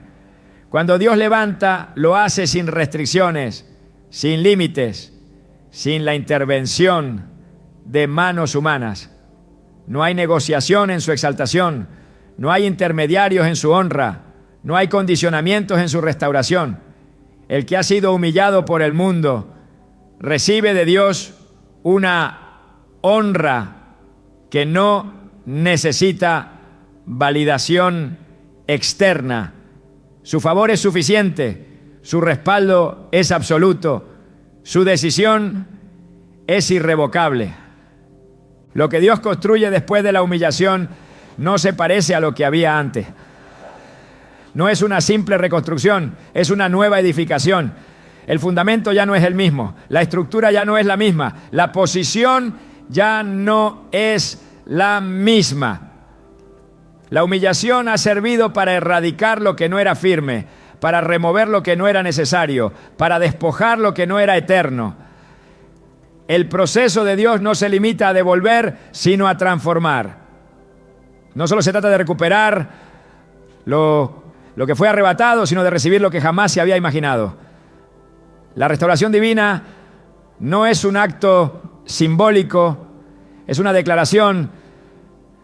Cuando Dios levanta, lo hace sin restricciones, sin límites, sin la intervención de manos humanas. No hay negociación en su exaltación, no hay intermediarios en su honra, no hay condicionamientos en su restauración. El que ha sido humillado por el mundo recibe de Dios una honra que no necesita validación externa. Su favor es suficiente, su respaldo es absoluto, su decisión es irrevocable. Lo que Dios construye después de la humillación no se parece a lo que había antes. No es una simple reconstrucción, es una nueva edificación. El fundamento ya no es el mismo, la estructura ya no es la misma, la posición ya no es la misma. La humillación ha servido para erradicar lo que no era firme, para remover lo que no era necesario, para despojar lo que no era eterno. El proceso de Dios no se limita a devolver, sino a transformar. No solo se trata de recuperar lo que fue arrebatado, sino de recibir lo que jamás se había imaginado. La restauración divina no es un acto simbólico, es una declaración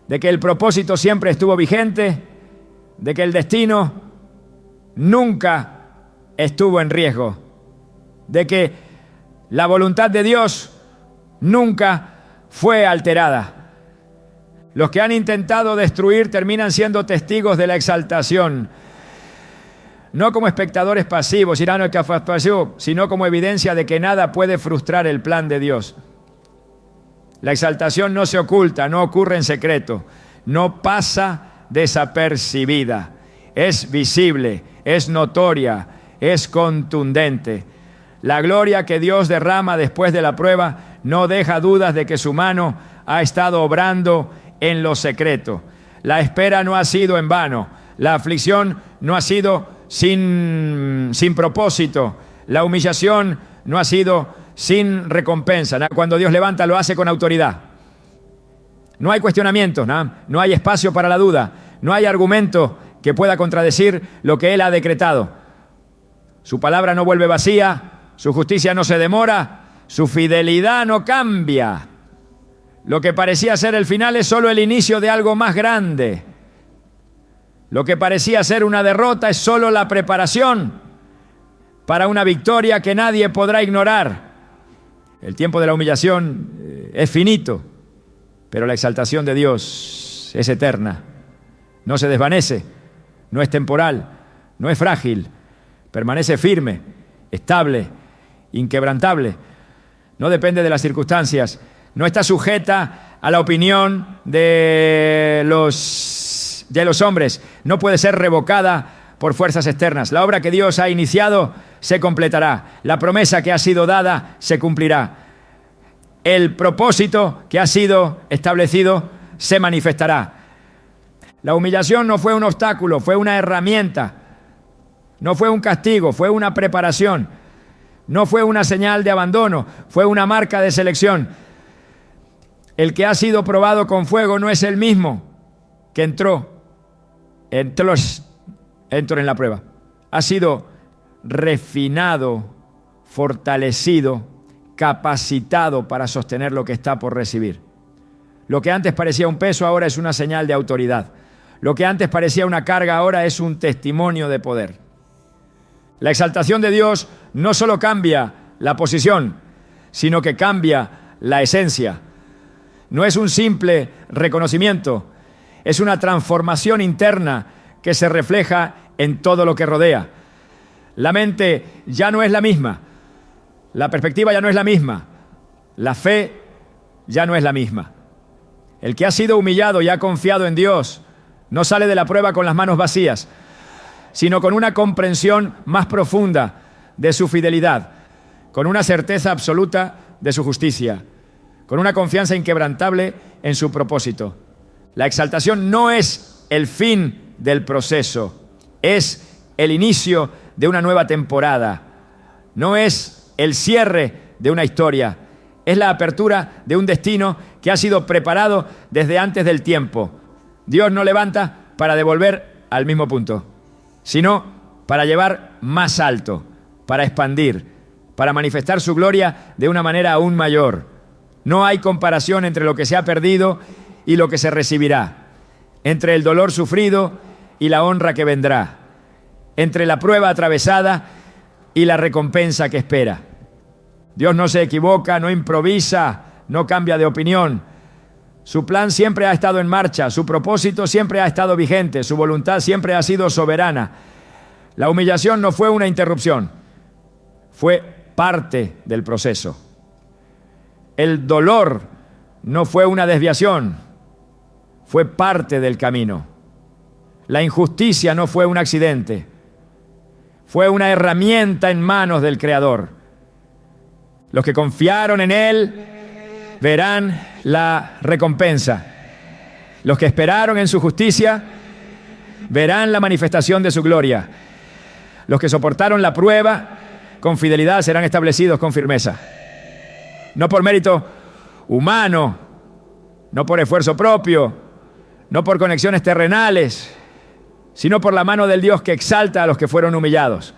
de que el propósito siempre estuvo vigente, de que el destino nunca estuvo en riesgo, de que la voluntad de Dios nunca fue alterada. Los que han intentado destruir terminan siendo testigos de la exaltación, no como espectadores pasivos, sino como evidencia de que nada puede frustrar el plan de Dios. La exaltación no se oculta, no ocurre en secreto, no pasa desapercibida. Es visible, es notoria, es contundente. La gloria que Dios derrama después de la prueba no deja dudas de que su mano ha estado obrando en lo secreto. La espera no ha sido en vano. La aflicción no ha sido sin propósito. La humillación no ha sido sin recompensa. Cuando Dios levanta, lo hace con autoridad. No hay cuestionamientos, no hay espacio para la duda. No hay argumento que pueda contradecir lo que Él ha decretado. Su palabra no vuelve vacía, su justicia no se demora, su fidelidad no cambia. Lo que parecía ser el final es solo el inicio de algo más grande. Lo que parecía ser una derrota es solo la preparación para una victoria que nadie podrá ignorar. El tiempo de la humillación es finito, pero la exaltación de Dios es eterna. No se desvanece, no es temporal, no es frágil, permanece firme, estable, inquebrantable. No depende de las circunstancias, no está sujeta a la opinión de los hombres, no puede ser revocada por fuerzas externas. La obra que Dios ha iniciado se completará, la promesa que ha sido dada se cumplirá, el propósito que ha sido establecido se manifestará. La humillación no fue un obstáculo, fue una herramienta, no fue un castigo, fue una preparación, no fue una señal de abandono, fue una marca de selección. El que ha sido probado con fuego no es el mismo que entró en la prueba. Ha sido refinado, fortalecido, capacitado para sostener lo que está por recibir. Lo que antes parecía un peso ahora es una señal de autoridad. Lo que antes parecía una carga ahora es un testimonio de poder. La exaltación de Dios no solo cambia la posición, sino que cambia la esencia. No es un simple reconocimiento, es una transformación interna que se refleja en todo lo que rodea. La mente ya no es la misma, la perspectiva ya no es la misma, la fe ya no es la misma. El que ha sido humillado y ha confiado en Dios no sale de la prueba con las manos vacías, sino con una comprensión más profunda de su fidelidad, con una certeza absoluta de su justicia, con una confianza inquebrantable en su propósito. La exaltación no es el fin del proceso, es el inicio de una nueva temporada. No es el cierre de una historia, es la apertura de un destino que ha sido preparado desde antes del tiempo. Dios no levanta para devolver al mismo punto, sino para llevar más alto, para expandir, para manifestar su gloria de una manera aún mayor. No hay comparación entre lo que se ha perdido y lo que se recibirá, entre el dolor sufrido y la honra que vendrá, entre la prueba atravesada y la recompensa que espera. Dios no se equivoca, no improvisa, no cambia de opinión. Su plan siempre ha estado en marcha, su propósito siempre ha estado vigente, su voluntad siempre ha sido soberana. La humillación no fue una interrupción, fue parte del proceso. El dolor no fue una desviación, fue parte del camino. La injusticia no fue un accidente, fue una herramienta en manos del Creador. Los que confiaron en Él verán la recompensa. Los que esperaron en su justicia verán la manifestación de su gloria. Los que soportaron la prueba con fidelidad serán establecidos con firmeza. No por mérito humano, no por esfuerzo propio, no por conexiones terrenales, sino por la mano del Dios que exalta a los que fueron humillados,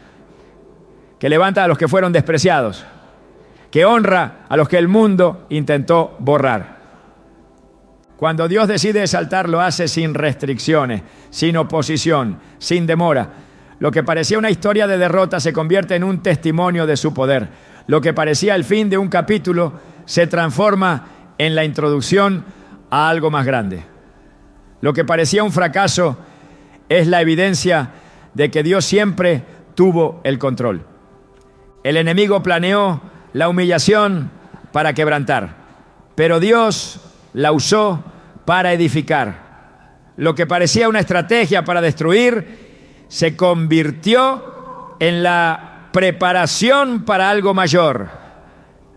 que levanta a los que fueron despreciados, que honra a los que el mundo intentó borrar. Cuando Dios decide exaltar, lo hace sin restricciones, sin oposición, sin demora. Lo que parecía una historia de derrota se convierte en un testimonio de su poder. Lo que parecía el fin de un capítulo se transforma en la introducción a algo más grande. Lo que parecía un fracaso es la evidencia de que Dios siempre tuvo el control. El enemigo planeó la humillación para quebrantar, pero Dios la usó para edificar. lo que parecía una estrategia para destruir, se convirtió en la preparación para algo mayor.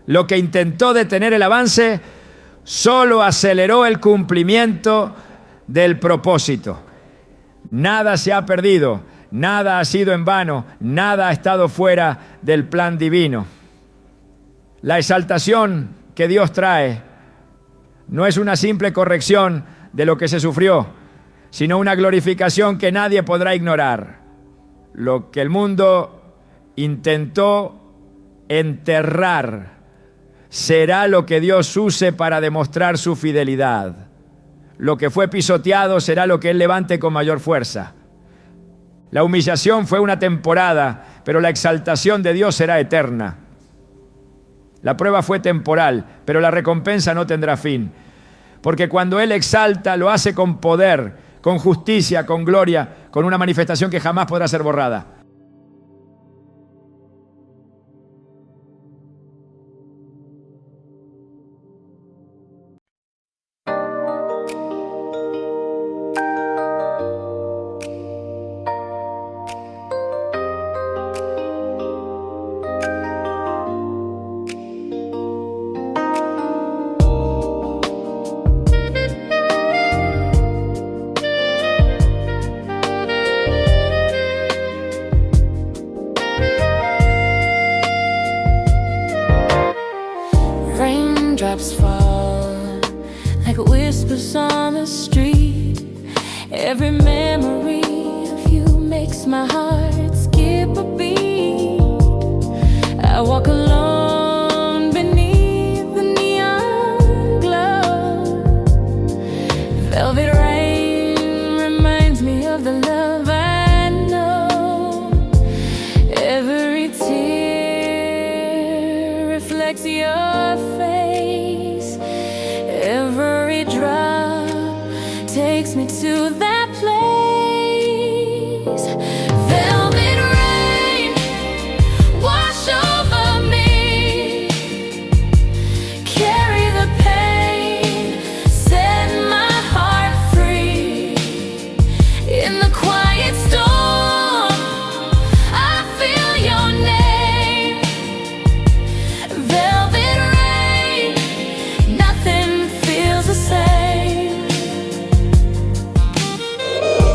Lo que intentó detener el avance solo aceleró el cumplimiento del propósito. Nada se ha perdido, nada ha sido en vano, nada ha estado fuera del plan divino. La exaltación que Dios trae no es una simple corrección de lo que se sufrió, sino una glorificación que nadie podrá ignorar. Lo que el mundo intentó enterrar será lo que Dios use para demostrar su fidelidad. Lo que fue pisoteado será lo que Él levante con mayor fuerza. La humillación fue una temporada, pero la exaltación de Dios será eterna. La prueba fue temporal, pero la recompensa no tendrá fin. Porque cuando Él exalta, lo hace con poder, con justicia, con gloria, con una manifestación que jamás podrá ser borrada. Raindrops fall like whispers on the street. Every memory of you makes my heart skip a beat. I walk alone beneath the neon glow. Velvet rain reminds me of the love I know. Every tear reflects your face. Every drop takes me to that place. Velvet rain, wash over me. Carry the pain, set my heart free. In the quiet storm, I feel your name. Velvet rain, nothing feels the same.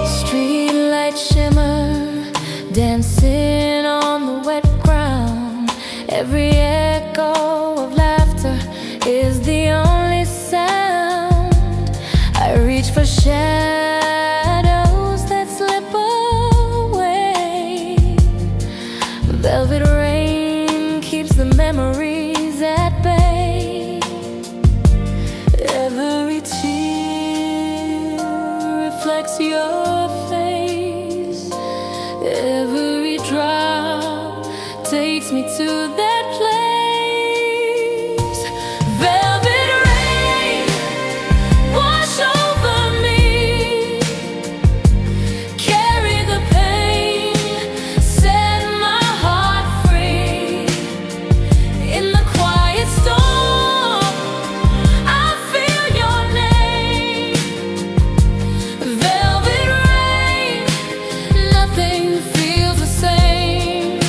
Streetlight shimmer, dancing on the wet ground. Every echo of laughter is the only sound. I reach for shadows that slip away. Velvet rain keeps the memories at bay. Every tear reflects your face. Every drop takes me to that place. Velvet rain, wash over me. Carry the pain, set my heart free. In the quiet storm, I feel your name. Velvet rain, nothing feels the same.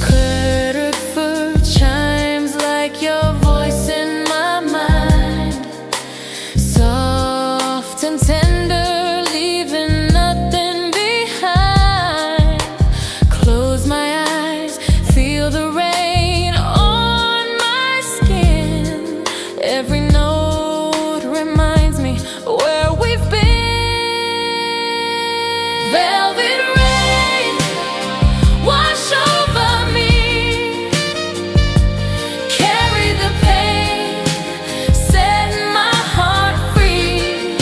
Clutterford chimes like your voice in my mind. Soft and tender, leaving nothing behind. Close my eyes, feel the rain on my skin. Every note reminds me where we've been. Velvet rain, wash over me. Carry the pain, set my heart free.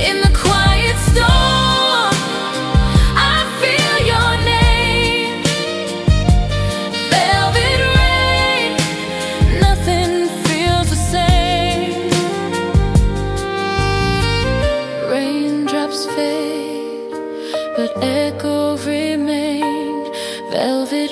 In the quiet storm, I feel your name. Velvet rain, nothing feels the same. Raindrops fade, but echo remain. Velvet